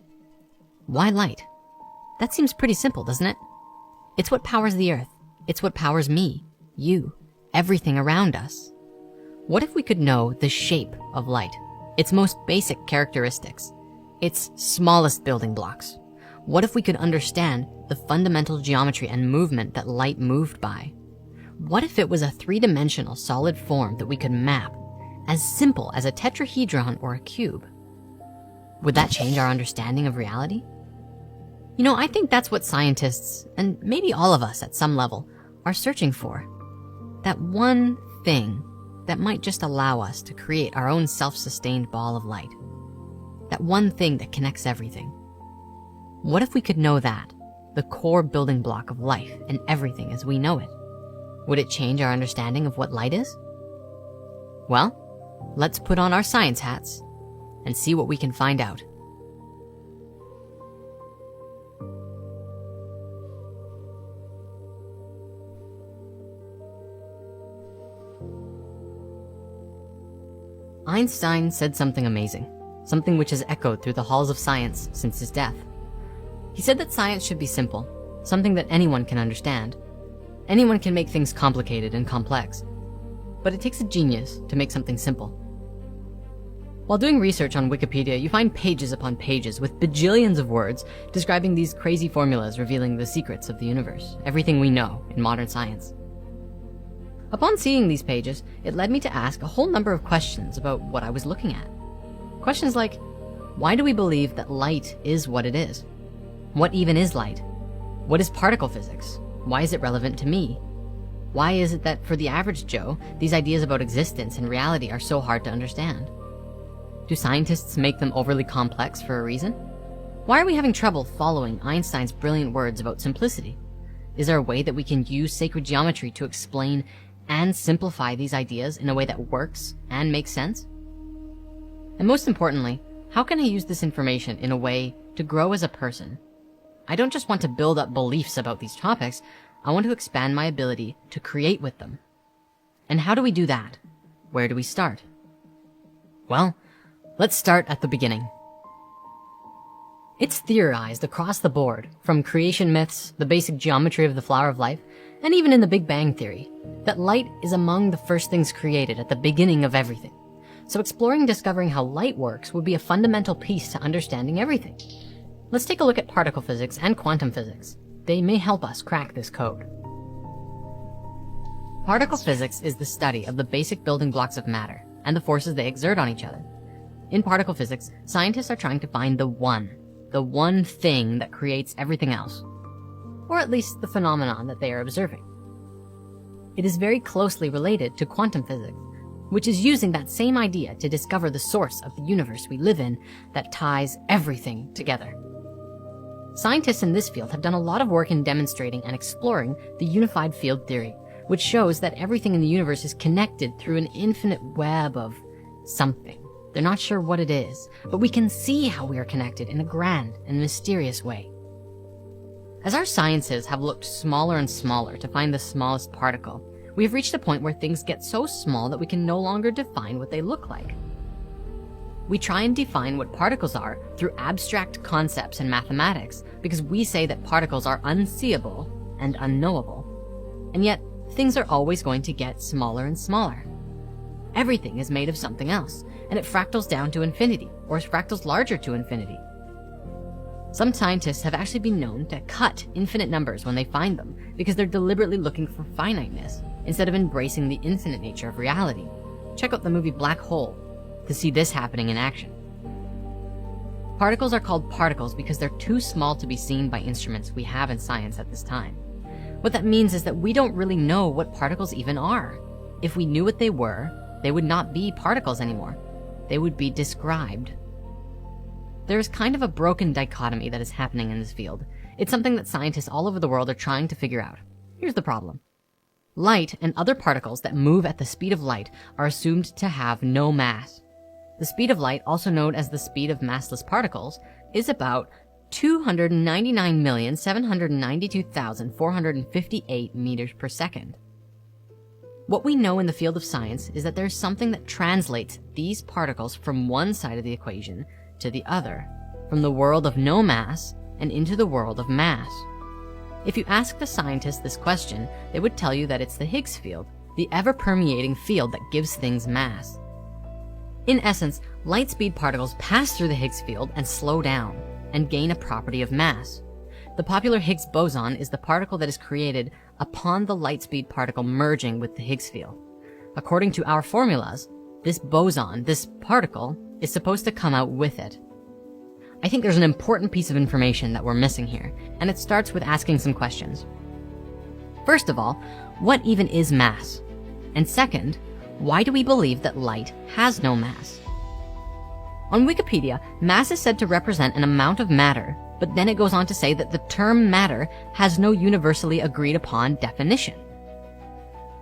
Why light? That seems pretty simple, doesn't it? It's what powers the earth. It's what powers me, you, everything around us. What if we could know the shape of light, its most basic characteristics, its smallest building blocks? What if we could understand the fundamental geometry and movement that light moved by? What if it was a three-dimensional solid form that we could map, as simple as a tetrahedron or a cube? Would that change our understanding of reality? You know, I think that's what scientists, and maybe all of us at some level, are searching for. That one thing that might just allow us to create our own self-sustained ball of light. That one thing that connects everything. What if we could know that, the core building block of life and everything as we know it? Would it change our understanding of what light is? Well, let's put on our science hats and see what we can find out. Einstein said something amazing, something which has echoed through the halls of science since his death. He said that science should be simple, something that anyone can understand. Anyone can make things complicated and complex, but it takes a genius to make something simple. While doing research on Wikipedia, you find pages upon pages with bajillions of words describing these crazy formulas revealing the secrets of the universe, everything we know in modern science. Upon seeing these pages, it led me to ask a whole number of questions about what I was looking at. Questions like, why do we believe that light is what it is? What even is light? What is particle physics? Why is it relevant to me? Why is it that for the average Joe, these ideas about existence and reality are so hard to understand? Do scientists make them overly complex for a reason? Why are we having trouble following Einstein's brilliant words about simplicity? Is there a way that we can use sacred geometry to explain and simplify these ideas in a way that works and makes sense? And most importantly, how can I use this information in a way to grow as a person? I don't just want to build up beliefs about these topics, I want to expand my ability to create with them. And how do we do that? Where do we start? Well, let's start at the beginning. It's theorized across the board, from creation myths, the basic geometry of the flower of life, and even in the Big Bang Theory, that light is among the first things created at the beginning of everything. So exploring and discovering how light works would be a fundamental piece to understanding everything. Let's take a look at particle physics and quantum physics. They may help us crack this code. Particle physics is the study of the basic building blocks of matter and the forces they exert on each other. In particle physics, scientists are trying to find the one thing that creates everything else, or at least the phenomenon that they are observing. It is very closely related to quantum physics, which is using that same idea to discover the source of the universe we live in that ties everything together. Scientists in this field have done a lot of work in demonstrating and exploring the unified field theory, which shows that everything in the universe is connected through an infinite web of something. They're not sure what it is, but we can see how we are connected in a grand and mysterious way. As our sciences have looked smaller and smaller to find the smallest particle, we have reached a point where things get so small that we can no longer define what they look like. We try and define what particles are through abstract concepts in mathematics because we say that particles are unseeable and unknowable. And yet, things are always going to get smaller and smaller. Everything is made of something else, and it fractals down to infinity, or fractals larger to infinity. Some scientists have actually been known to cut infinite numbers when they find them because they're deliberately looking for finiteness instead of embracing the infinite nature of reality. Check out the movie Black Hole to see this happening in action. Particles are called particles because they're too small to be seen by instruments we have in science at this time. What that means is that we don't really know what particles even are. If we knew what they were, they would not be particles anymore. They would be described. There is kind of a broken dichotomy that is happening in this field. It's something that scientists all over the world are trying to figure out. Here's the problem. Light and other particles that move at the speed of light are assumed to have no mass. The speed of light, also known as the speed of massless particles, is about 299,792,458 meters per second. What we know in the field of science is that there's something that translates these particles from one side of the equation to the other, from the world of no mass and into the world of mass. If you ask the scientists this question, they would tell you that it's the Higgs field, the ever-permeating field that gives things mass. In essence, light-speed particles pass through the Higgs field and slow down and gain a property of mass. The popular Higgs boson is the particle that is created upon the light-speed particle merging with the Higgs field. According to our formulas, this boson, this particle, is supposed to come out with it. I think there's an important piece of information that we're missing here, and it starts with asking some questions. First of all, what even is mass? And second, why do we believe that light has no mass? On Wikipedia, mass is said to represent an amount of matter, but then it goes on to say that the term matter has no universally agreed upon definition.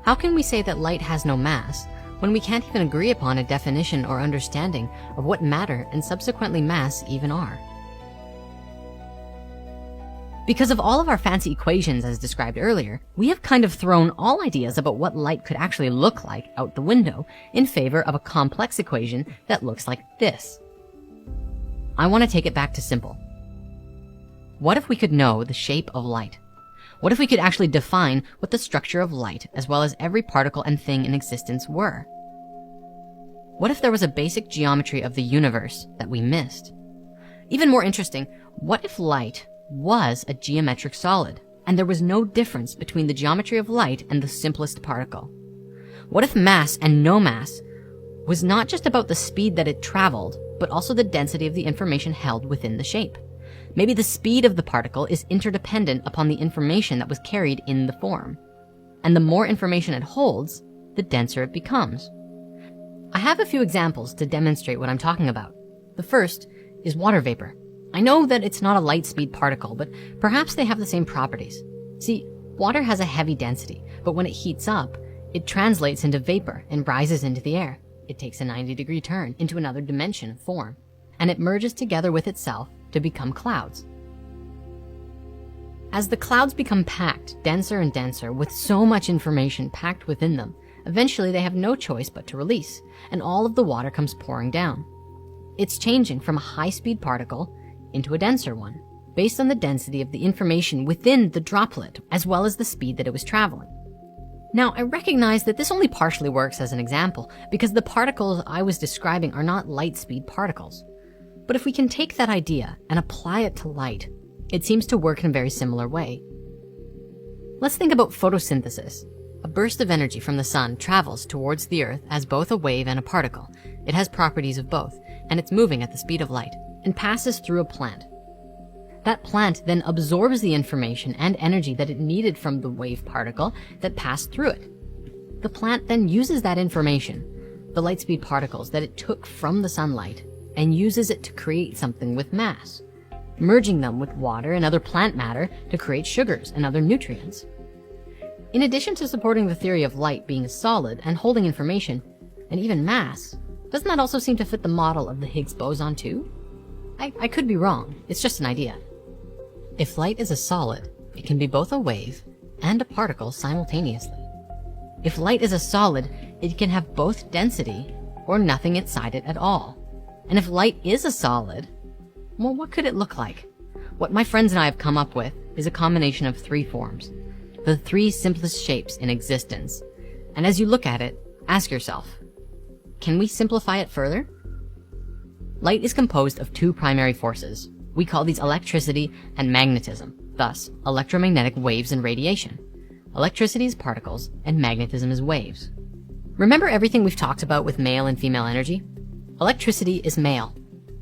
How can we say that light has no mass when we can't even agree upon a definition or understanding of what matter and subsequently mass even are? Because of all of our fancy equations as described earlier, we have kind of thrown all ideas about what light could actually look like out the window in favor of a complex equation that looks like this. I want to take it back to simple. What if we could know the shape of light? What if we could actually define what the structure of light, as well as every particle and thing in existence, were? What if there was a basic geometry of the universe that we missed? Even more interesting, what if light was a geometric solid, and there was no difference between the geometry of light and the simplest particle? What if mass and no mass was not just about the speed that it traveled, but also the density of the information held within the shape? Maybe the speed of the particle is interdependent upon the information that was carried in the form. And the more information it holds, the denser it becomes. I have a few examples to demonstrate what I'm talking about. The first is water vapor. I know that it's not a light speed particle, but perhaps they have the same properties. See, water has a heavy density, but when it heats up, it translates into vapor and rises into the air. It takes a 90-degree turn into another dimension of form, and it merges together with itself to become clouds. As the clouds become packed, denser and denser, with so much information packed within them, eventually they have no choice but to release, and all of the water comes pouring down. It's changing from a high-speed particle into a denser one, based on the density of the information within the droplet, as well as the speed that it was traveling. Now, I recognize that this only partially works as an example, because the particles I was describing are not light-speed particles. But if we can take that idea and apply it to light, it seems to work in a very similar way. Let's think about photosynthesis. A burst of energy from the sun travels towards the earth as both a wave and a particle. It has properties of both, and it's moving at the speed of light, and passes through a plant. That plant then absorbs the information and energy that it needed from the wave particle that passed through it. The plant then uses that information, the light speed particles that it took from the sunlight, and uses it to create something with mass, merging them with water and other plant matter to create sugars and other nutrients. In addition to supporting the theory of light being a solid and holding information, and even mass, doesn't that also seem to fit the model of the Higgs boson too? I could be wrong, it's just an idea. If light is a solid, it can be both a wave and a particle simultaneously. If light is a solid, it can have both density or nothing inside it at all. And if light is a solid, well, what could it look like? What my friends and I have come up with is a combination of three forms, the three simplest shapes in existence. And as you look at it, ask yourself, can we simplify it further? Light is composed of two primary forces. We call these electricity and magnetism, thus electromagnetic waves and radiation. Electricity is particles and magnetism is waves. Remember everything we've talked about with male and female energy? Electricity is male,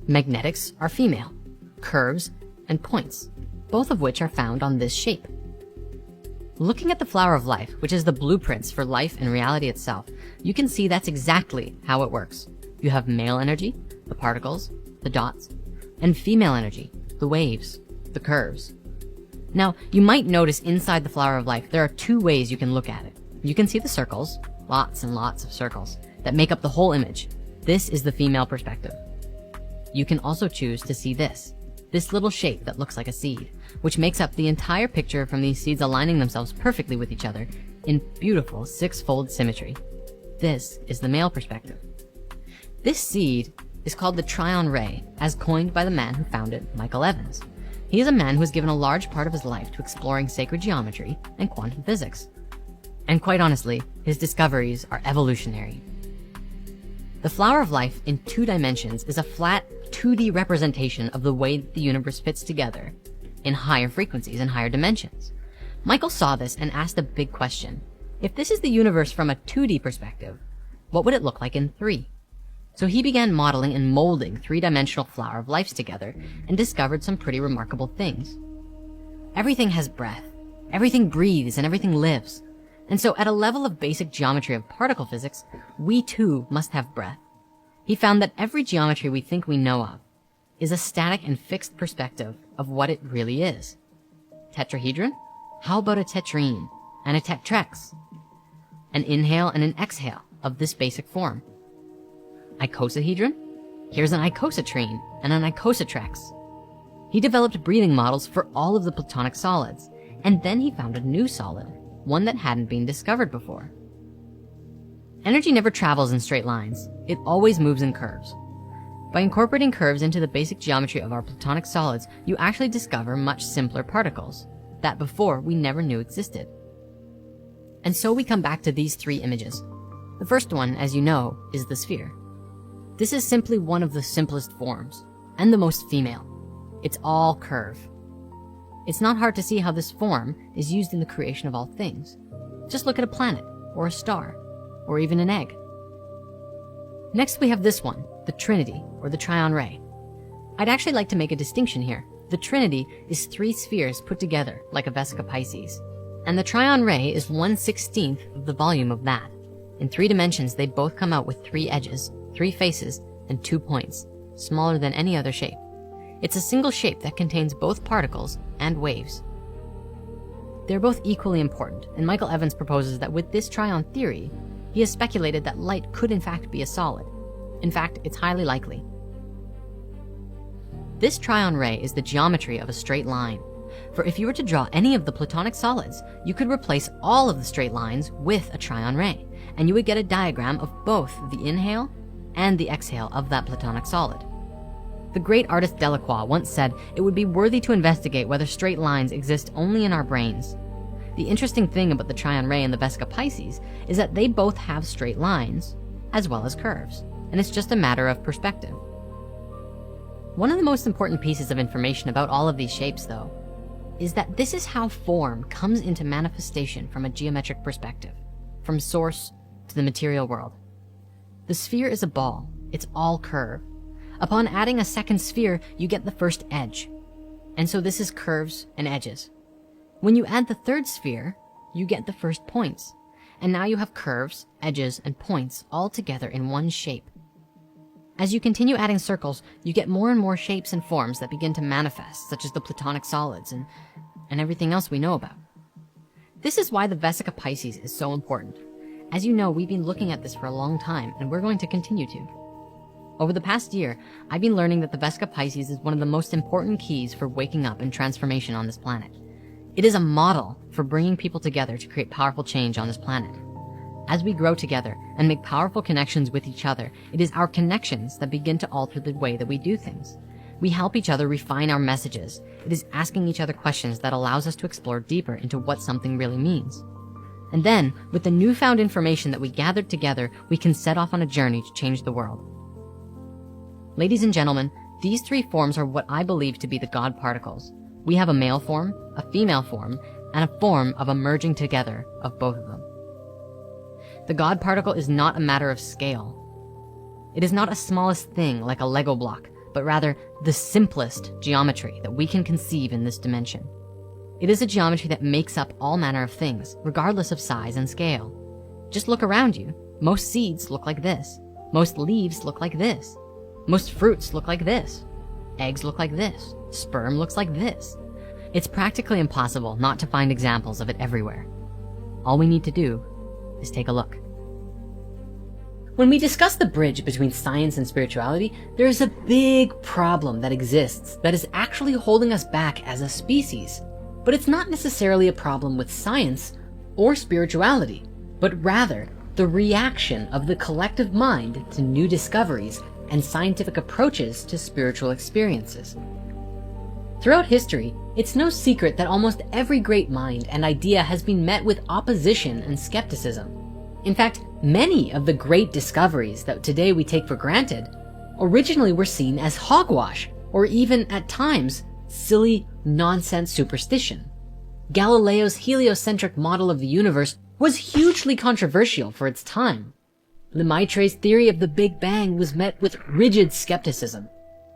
magnetics are female, curves and points, both of which are found on this shape. Looking at the flower of life, which is the blueprints for life and reality itself, you can see that's exactly how it works. You have male energy, the particles, the dots, and female energy, the waves, the curves. Now, you might notice inside the flower of life, there are two ways you can look at it. You can see the circles, lots and lots of circles, that make up the whole image. This is the female perspective. You can also choose to see this, this little shape that looks like a seed, which makes up the entire picture from these seeds aligning themselves perfectly with each other in beautiful six-fold symmetry. This is the male perspective. This seed is called the Tryon Ray, as coined by the man who found it, Michael Evans. He is a man who has given a large part of his life to exploring sacred geometry and quantum physics. And quite honestly, his discoveries are evolutionary. The flower of life in 2 dimensions is a flat 2D representation of the way the universe fits together in higher frequencies and higher dimensions. Michael saw this and asked a big question. If this is the universe from a 2D perspective, what would it look like in 3? So he began modeling and molding 3-dimensional flower of lives together and discovered some pretty remarkable things. Everything has breath, everything breathes, and everything lives. And so at a level of basic geometry of particle physics, we too must have breath. He found that every geometry we think we know of is a static and fixed perspective of what it really is. Tetrahedron? How about a tetrene and a tetrex? An inhale and an exhale of this basic form. Icosahedron? Here's an icosatrene and an icosatrex. He developed breathing models for all of the platonic solids, and then he found a new solid, one that hadn't been discovered before. Energy never travels in straight lines. It always moves in curves. By incorporating curves into the basic geometry of our platonic solids, you actually discover much simpler particles that before we never knew existed. And so we come back to these 3 images. The first one, as you know, is the sphere. This is simply one of the simplest forms, and the most female. It's all curve. It's not hard to see how this form is used in the creation of all things. Just look at a planet, or a star, or even an egg. Next we have this one, the Trinity, or the Tryon Ray. I'd actually like to make a distinction here. The Trinity is 3 spheres put together like a Vesica Pisces, and the Tryon Ray is 1/16 of the volume of that. In 3 dimensions, they both come out with 3 edges, 3 faces, and 2 points, smaller than any other shape. It's a single shape that contains both particles and waves. They're both equally important, and Michael Evans proposes that with this Tryon theory, he has speculated that light could in fact be a solid. In fact, it's highly likely. This Tryon Ray is the geometry of a straight line. For if you were to draw any of the platonic solids, you could replace all of the straight lines with a Tryon Ray, and you would get a diagram of both the inhale and the exhale of that platonic solid. The great artist Delacroix once said it would be worthy to investigate whether straight lines exist only in our brains. The interesting thing about the Tryon Ray and the Vesica Pisces is that they both have straight lines as well as curves, and it's just a matter of perspective. One of the most important pieces of information about all of these shapes, though, is that this is how form comes into manifestation from a geometric perspective, from source to the material world. The sphere is a ball. It's all curve. Upon adding a second sphere, you get the first edge. And so this is curves and edges. When you add the third sphere, you get the first points. And now you have curves, edges, and points all together in one shape. As you continue adding circles, you get more and more shapes and forms that begin to manifest, such as the platonic solids and everything else we know about. This is why the Vesica Pisces is so important. As you know, we've been looking at this for a long time, and we're going to continue to. Over the past year, I've been learning that the Vesica Pisces is one of the most important keys for waking up and transformation on this planet. It is a model for bringing people together to create powerful change on this planet. As we grow together and make powerful connections with each other, it is our connections that begin to alter the way that we do things. We help each other refine our messages. It is asking each other questions that allows us to explore deeper into what something really means. And then, with the newfound information that we gathered together, we can set off on a journey to change the world. Ladies and gentlemen, these 3 forms are what I believe to be the God particles. We have a male form, a female form, and a form of a merging together of both of them. The God particle is not a matter of scale. It is not a smallest thing like a Lego block, but rather the simplest geometry that we can conceive in this dimension. It is a geometry that makes up all manner of things, regardless of size and scale. Just look around you. Most seeds look like this. Most leaves look like this. Most fruits look like this. Eggs look like this. Sperm looks like this. It's practically impossible not to find examples of it everywhere. All we need to do is take a look. When we discuss the bridge between science and spirituality, there is a big problem that exists that is actually holding us back as a species. But it's not necessarily a problem with science or spirituality, but rather the reaction of the collective mind to new discoveries and scientific approaches to spiritual experiences. Throughout history, it's no secret that almost every great mind and idea has been met with opposition and skepticism. In fact, many of the great discoveries that today we take for granted originally were seen as hogwash, or even at times, silly, nonsense superstition. Galileo's heliocentric model of the universe was hugely controversial for its time. Lemaitre's theory of the Big Bang was met with rigid skepticism.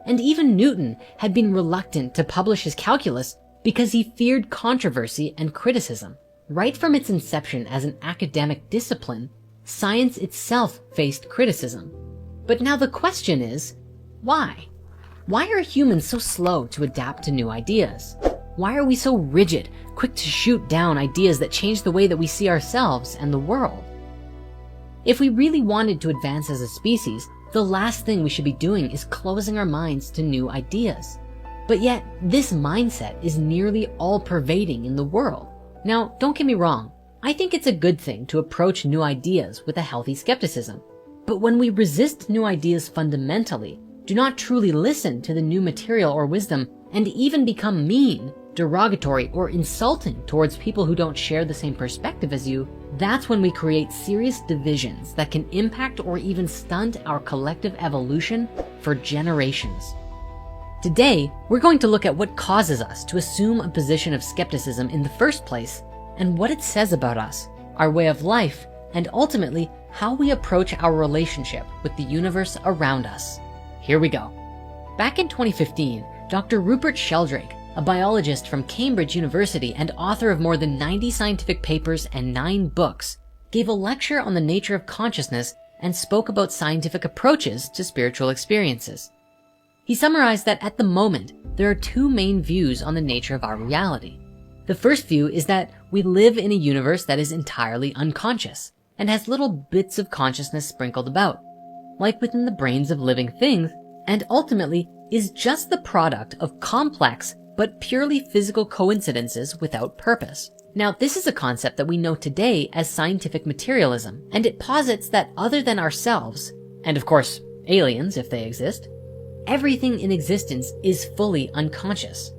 And even Newton had been reluctant to publish his calculus because he feared controversy and criticism. Right from its inception as an academic discipline, science itself faced criticism. But now the question is, why? Why are humans so slow to adapt to new ideas? Why are we so rigid, quick to shoot down ideas that change the way that we see ourselves and the world? If we really wanted to advance as a species, the last thing we should be doing is closing our minds to new ideas. But yet, this mindset is nearly all-pervading in the world. Now, don't get me wrong. I think it's a good thing to approach new ideas with a healthy skepticism. But when we resist new ideas fundamentally, do not truly listen to the new material or wisdom, and even become mean, derogatory, or insulting towards people who don't share the same perspective as you, that's when we create serious divisions that can impact or even stunt our collective evolution for generations. Today, we're going to look at what causes us to assume a position of skepticism in the first place, and what it says about us, our way of life, and ultimately, how we approach our relationship with the universe around us. Here we go. Back in 2015, Dr. Rupert Sheldrake, a biologist from Cambridge University and author of more than 90 scientific papers and 9 books, gave a lecture on the nature of consciousness and spoke about scientific approaches to spiritual experiences. He summarized that at the moment, there are 2 main views on the nature of our reality. The first view is that we live in a universe that is entirely unconscious and has little bits of consciousness sprinkled about, like within the brains of living things, and ultimately is just the product of complex but purely physical coincidences without purpose. Now, this is a concept that we know today as scientific materialism, and it posits that other than ourselves, and of course, aliens if they exist, everything in existence is fully unconscious.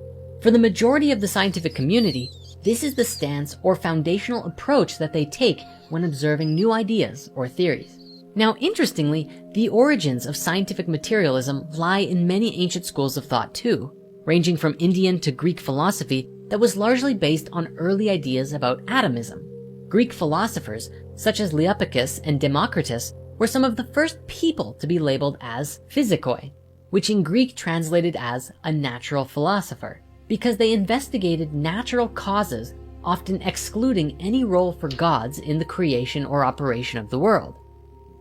For the majority of the scientific community, this is the stance or foundational approach that they take when observing new ideas or theories. Now, interestingly, the origins of scientific materialism lie in many ancient schools of thought too, ranging from Indian to Greek philosophy that was largely based on early ideas about atomism. Greek philosophers, such as Leopicus and Democritus, were some of the first people to be labeled as physikoi, which in Greek translated as a natural philosopher, because they investigated natural causes, often excluding any role for gods in the creation or operation of the world.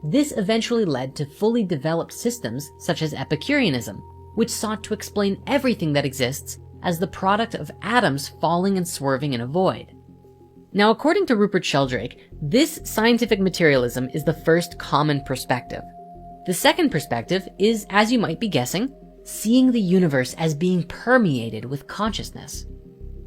This eventually led to fully developed systems such as Epicureanism, which sought to explain everything that exists as the product of atoms falling and swerving in a void. Now, according to Rupert Sheldrake, this scientific materialism is the first common perspective. The second perspective is, as you might be guessing, seeing the universe as being permeated with consciousness.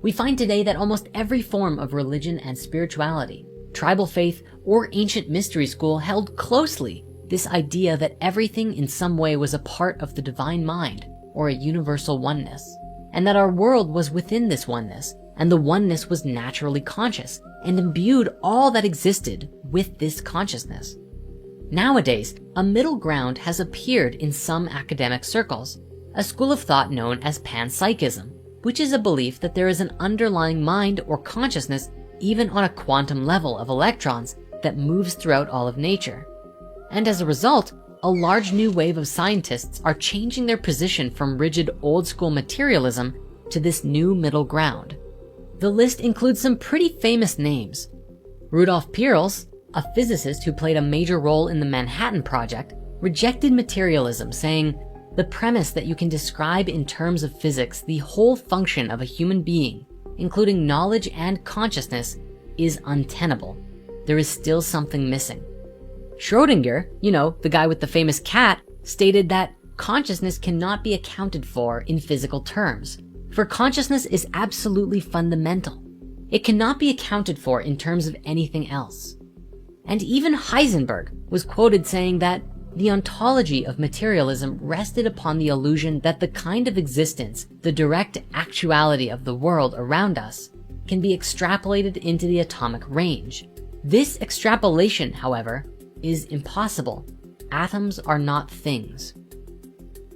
We find today that almost every form of religion and spirituality, tribal faith, or ancient mystery school held closely this idea that everything in some way was a part of the divine mind or a universal oneness, and that our world was within this oneness, and the oneness was naturally conscious and imbued all that existed with this consciousness. Nowadays, a middle ground has appeared in some academic circles, a school of thought known as panpsychism, which is a belief that there is an underlying mind or consciousness even on a quantum level of electrons that moves throughout all of nature. And as a result, a large new wave of scientists are changing their position from rigid old school materialism to this new middle ground. The list includes some pretty famous names. Rudolf Peierls, a physicist who played a major role in the Manhattan Project, rejected materialism, saying, "The premise that you can describe in terms of physics the whole function of a human being, including knowledge and consciousness, is untenable. There is still something missing." Schrödinger, the guy with the famous cat, stated that consciousness cannot be accounted for in physical terms, for consciousness is absolutely fundamental. It cannot be accounted for in terms of anything else. And even Heisenberg was quoted saying that the ontology of materialism rested upon the illusion that the kind of existence, the direct actuality of the world around us, can be extrapolated into the atomic range. This extrapolation, however, is impossible. Atoms are not things.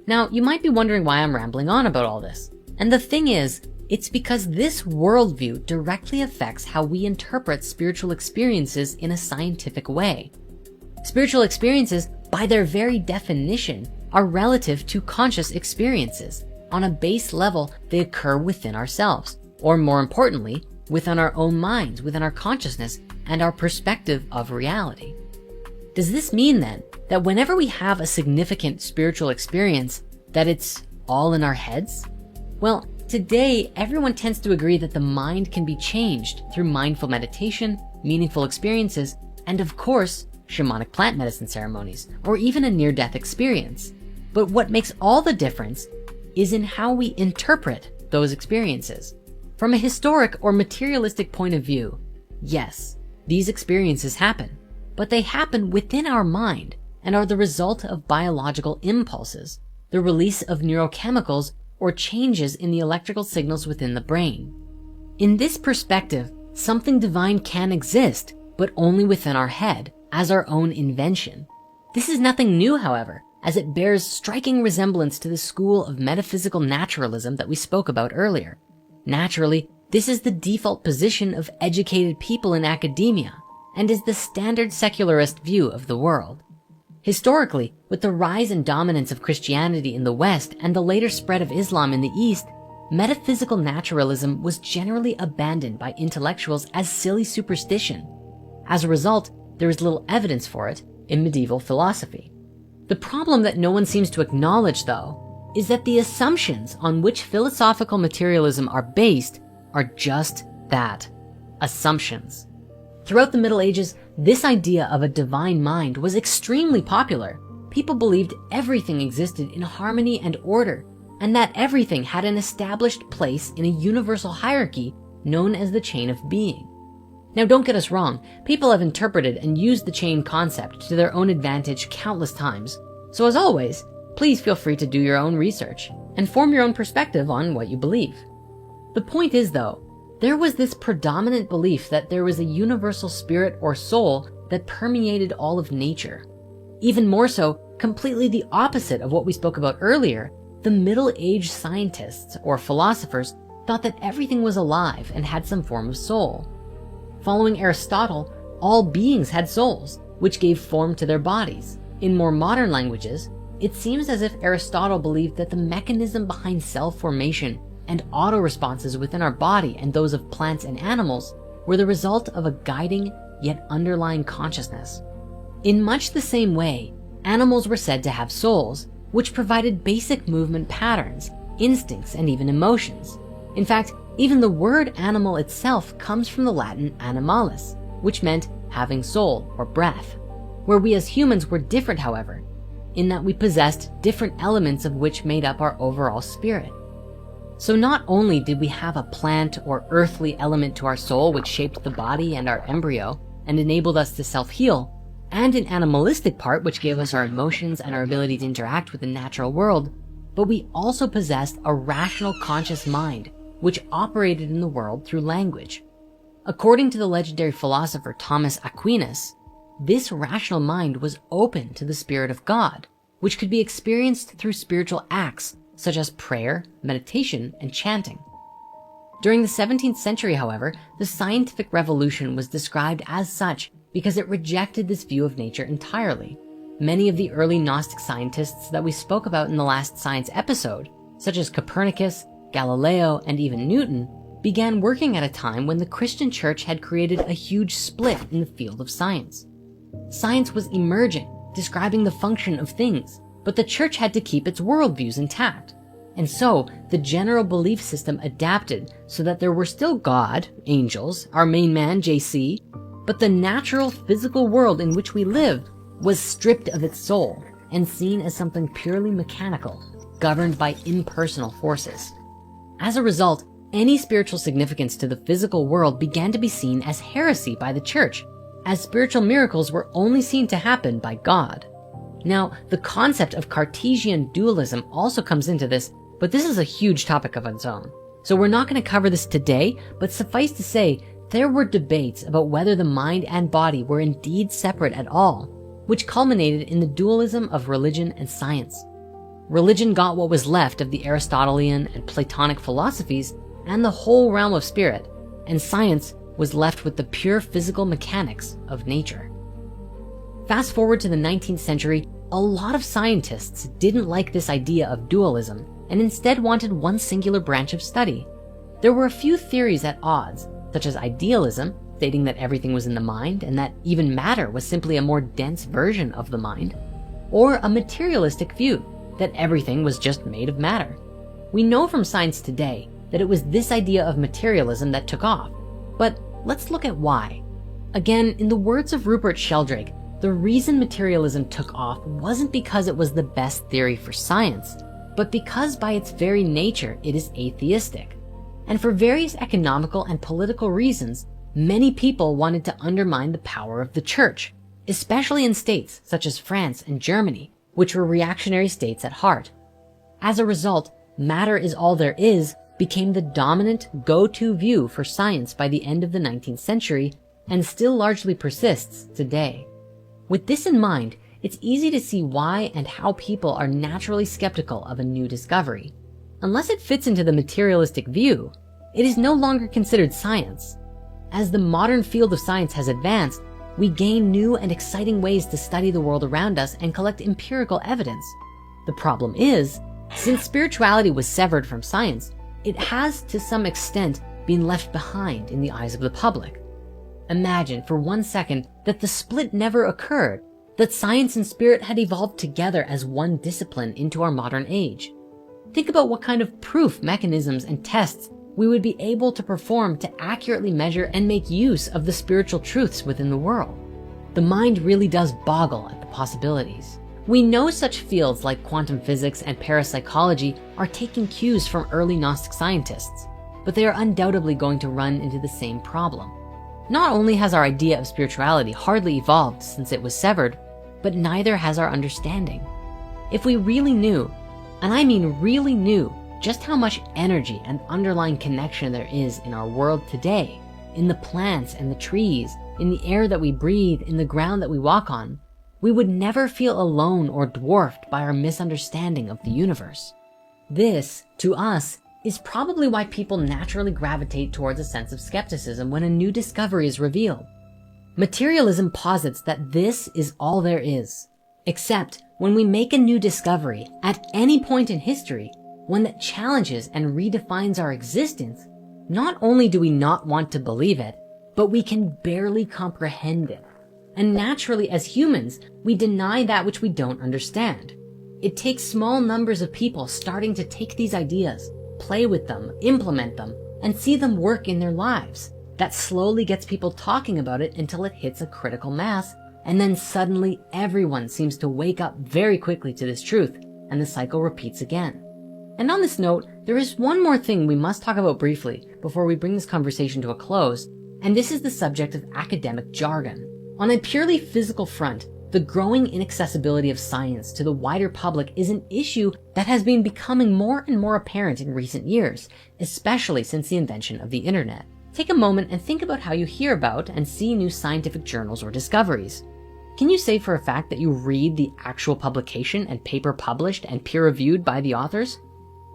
Now, you might be wondering why I'm rambling on about all this. And the thing is, it's because this worldview directly affects how we interpret spiritual experiences in a scientific way. Spiritual experiences, by their very definition, are relative to conscious experiences. On a base level, they occur within ourselves, or more importantly, within our own minds, within our consciousness, and our perspective of reality. Does this mean then that whenever we have a significant spiritual experience, that it's all in our heads? Well, today, everyone tends to agree that the mind can be changed through mindful meditation, meaningful experiences, and of course, shamanic plant medicine ceremonies, or even a near-death experience. But what makes all the difference is in how we interpret those experiences. From a historic or materialistic point of view, yes, these experiences happen, but they happen within our mind and are the result of biological impulses, the release of neurochemicals, or changes in the electrical signals within the brain. In this perspective, something divine can exist, but only within our head, as our own invention. This is nothing new, however, as it bears striking resemblance to the school of metaphysical naturalism that we spoke about earlier. Naturally, this is the default position of educated people in academia, and is the standard secularist view of the world. Historically, with the rise and dominance of Christianity in the West and the later spread of Islam in the East, metaphysical naturalism was generally abandoned by intellectuals as silly superstition. As a result, there is little evidence for it in medieval philosophy. The problem that no one seems to acknowledge, though, is that the assumptions on which philosophical materialism are based are just that, assumptions. Throughout the Middle Ages, this idea of a divine mind was extremely popular. People believed everything existed in harmony and order, and that everything had an established place in a universal hierarchy known as the chain of being. Now, don't get us wrong, people have interpreted and used the chain concept to their own advantage countless times. So as always, please feel free to do your own research and form your own perspective on what you believe. The point is, though, there was this predominant belief that there was a universal spirit or soul that permeated all of nature. Even more so, completely the opposite of what we spoke about earlier, the middle-aged scientists or philosophers thought that everything was alive and had some form of soul. Following Aristotle, all beings had souls, which gave form to their bodies. In more modern languages, it seems as if Aristotle believed that the mechanism behind cell formation and auto-responses within our body and those of plants and animals were the result of a guiding yet underlying consciousness. In much the same way, animals were said to have souls, which provided basic movement patterns, instincts, and even emotions. In fact, even the word animal itself comes from the Latin animalis, which meant having soul or breath, where we as humans were different, however, in that we possessed different elements of which made up our overall spirit. So not only did we have a plant or earthly element to our soul which shaped the body and our embryo and enabled us to self-heal, and an animalistic part which gave us our emotions and our ability to interact with the natural world, but we also possessed a rational conscious mind which operated in the world through language. According to the legendary philosopher Thomas Aquinas, this rational mind was open to the Spirit of God, which could be experienced through spiritual acts such as prayer, meditation, and chanting. During the 17th century, however, the scientific revolution was described as such because it rejected this view of nature entirely. Many of the early Gnostic scientists that we spoke about in the last science episode, such as Copernicus, Galileo, and even Newton, began working at a time when the Christian church had created a huge split in the field of science. Science was emerging, describing the function of things, but the church had to keep its worldviews intact. And so the general belief system adapted so that there were still God, angels, our main man, JC, but the natural physical world in which we live was stripped of its soul and seen as something purely mechanical, governed by impersonal forces. As a result, any spiritual significance to the physical world began to be seen as heresy by the church, as spiritual miracles were only seen to happen by God. Now, the concept of Cartesian dualism also comes into this, but this is a huge topic of its own. So we're not going to cover this today, but suffice to say, there were debates about whether the mind and body were indeed separate at all, which culminated in the dualism of religion and science. Religion got what was left of the Aristotelian and Platonic philosophies and the whole realm of spirit, and science was left with the pure physical mechanics of nature. Fast forward to the 19th century, a lot of scientists didn't like this idea of dualism and instead wanted one singular branch of study. There were a few theories at odds, such as idealism, stating that everything was in the mind and that even matter was simply a more dense version of the mind, or a materialistic view that everything was just made of matter. We know from science today that it was this idea of materialism that took off, but let's look at why. Again, in the words of Rupert Sheldrake, the reason materialism took off wasn't because it was the best theory for science, but because by its very nature it is atheistic. And for various economical and political reasons, many people wanted to undermine the power of the church, especially in states such as France and Germany, which were reactionary states at heart. As a result, matter is all there is became the dominant go-to view for science by the end of the 19th century and still largely persists today. With this in mind, it's easy to see why and how people are naturally skeptical of a new discovery. Unless it fits into the materialistic view, it is no longer considered science. As the modern field of science has advanced, we gain new and exciting ways to study the world around us and collect empirical evidence. The problem is, since spirituality was severed from science, it has to some extent been left behind in the eyes of the public. Imagine for 1 second that the split never occurred, that science and spirit had evolved together as one discipline into our modern age. Think about what kind of proof mechanisms and tests we would be able to perform to accurately measure and make use of the spiritual truths within the world. The mind really does boggle at the possibilities. We know such fields like quantum physics and parapsychology are taking cues from early Gnostic scientists, but they are undoubtedly going to run into the same problem. Not only has our idea of spirituality hardly evolved since it was severed, but neither has our understanding. If we really knew, and I mean really knew, just how much energy and underlying connection there is in our world today, in the plants and the trees, in the air that we breathe, in the ground that we walk on, we would never feel alone or dwarfed by our misunderstanding of the universe. This, to us, is probably why people naturally gravitate towards a sense of skepticism when a new discovery is revealed. Materialism posits that this is all there is. Except when we make a new discovery at any point in history, one that challenges and redefines our existence, not only do we not want to believe it, but we can barely comprehend it. And naturally, as humans, we deny that which we don't understand. It takes small numbers of people starting to take these ideas, play with them, implement them, and see them work in their lives. That slowly gets people talking about it until it hits a critical mass, and then suddenly everyone seems to wake up very quickly to this truth, and the cycle repeats again. And on this note, there is one more thing we must talk about briefly before we bring this conversation to a close, and this is the subject of academic jargon. On a purely physical front, the growing inaccessibility of science to the wider public is an issue that has been becoming more and more apparent in recent years, especially since the invention of the internet. Take a moment and think about how you hear about and see new scientific journals or discoveries. Can you say for a fact that you read the actual publication and paper published and peer-reviewed by the authors?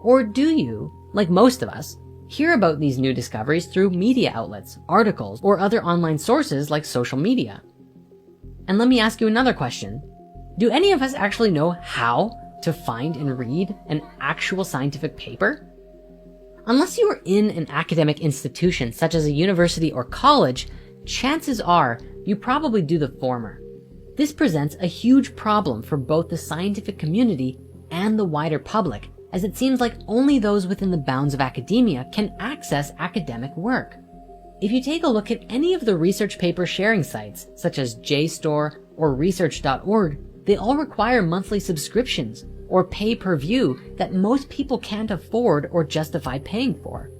Or do you, like most of us, hear about these new discoveries through media outlets, articles, or other online sources like social media? And let me ask you another question. Do any of us actually know how to find and read an actual scientific paper? Unless you are in an academic institution such as a university or college, chances are you probably do the former. This presents a huge problem for both the scientific community and the wider public, as it seems like only those within the bounds of academia can access academic work. If you take a look at any of the research paper sharing sites, such as JSTOR, or research.org, they all require monthly subscriptions or pay-per-view that most people can't afford or justify paying for.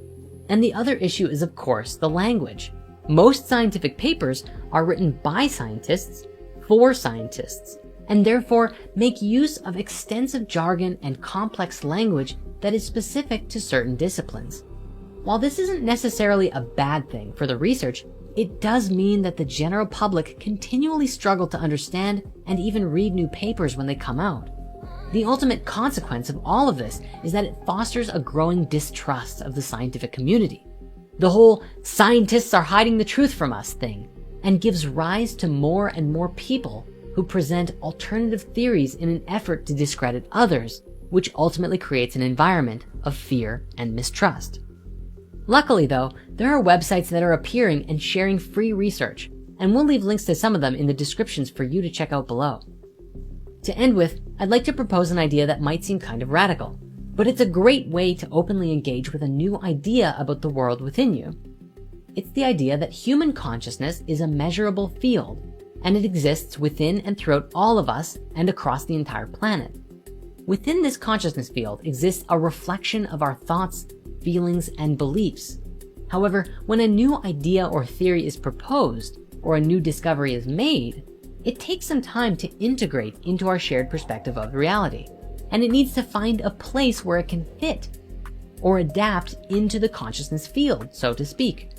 And the other issue is, of course, the language. Most scientific papers are written by scientists for scientists, and therefore make use of extensive jargon and complex language that is specific to certain disciplines. While this isn't necessarily a bad thing for the research, it does mean that the general public continually struggle to understand and even read new papers when they come out. The ultimate consequence of all of this is that it fosters a growing distrust of the scientific community. The whole "scientists are hiding the truth from us" thing, and gives rise to more and more people who present alternative theories in an effort to discredit others, which ultimately creates an environment of fear and mistrust. Luckily though, there are websites that are appearing and sharing free research, and we'll leave links to some of them in the descriptions for you to check out below. To end with, I'd like to propose an idea that might seem kind of radical, but it's a great way to openly engage with a new idea about the world within you. It's the idea that human consciousness is a measurable field, and it exists within and throughout all of us and across the entire planet. Within this consciousness field exists a reflection of our thoughts, feelings, and beliefs. However, when a new idea or theory is proposed, or a new discovery is made, it takes some time to integrate into our shared perspective of reality, and it needs to find a place where it can fit, or adapt into the consciousness field, so to speak.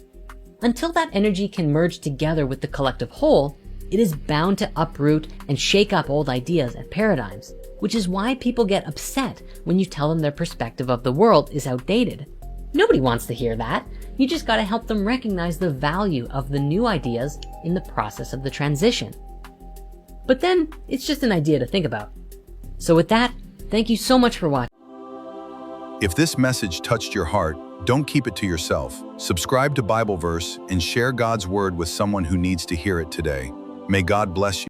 Until that energy can merge together with the collective whole, it is bound to uproot and shake up old ideas and paradigms, which is why people get upset when you tell them their perspective of the world is outdated. Nobody wants to hear that. You just gotta help them recognize the value of the new ideas in the process of the transition. But then, it's just an idea to think about. So with that, thank you so much for watching. If this message touched your heart, don't keep it to yourself. Subscribe to BibleVerse and share God's word with someone who needs to hear it today. May God bless you.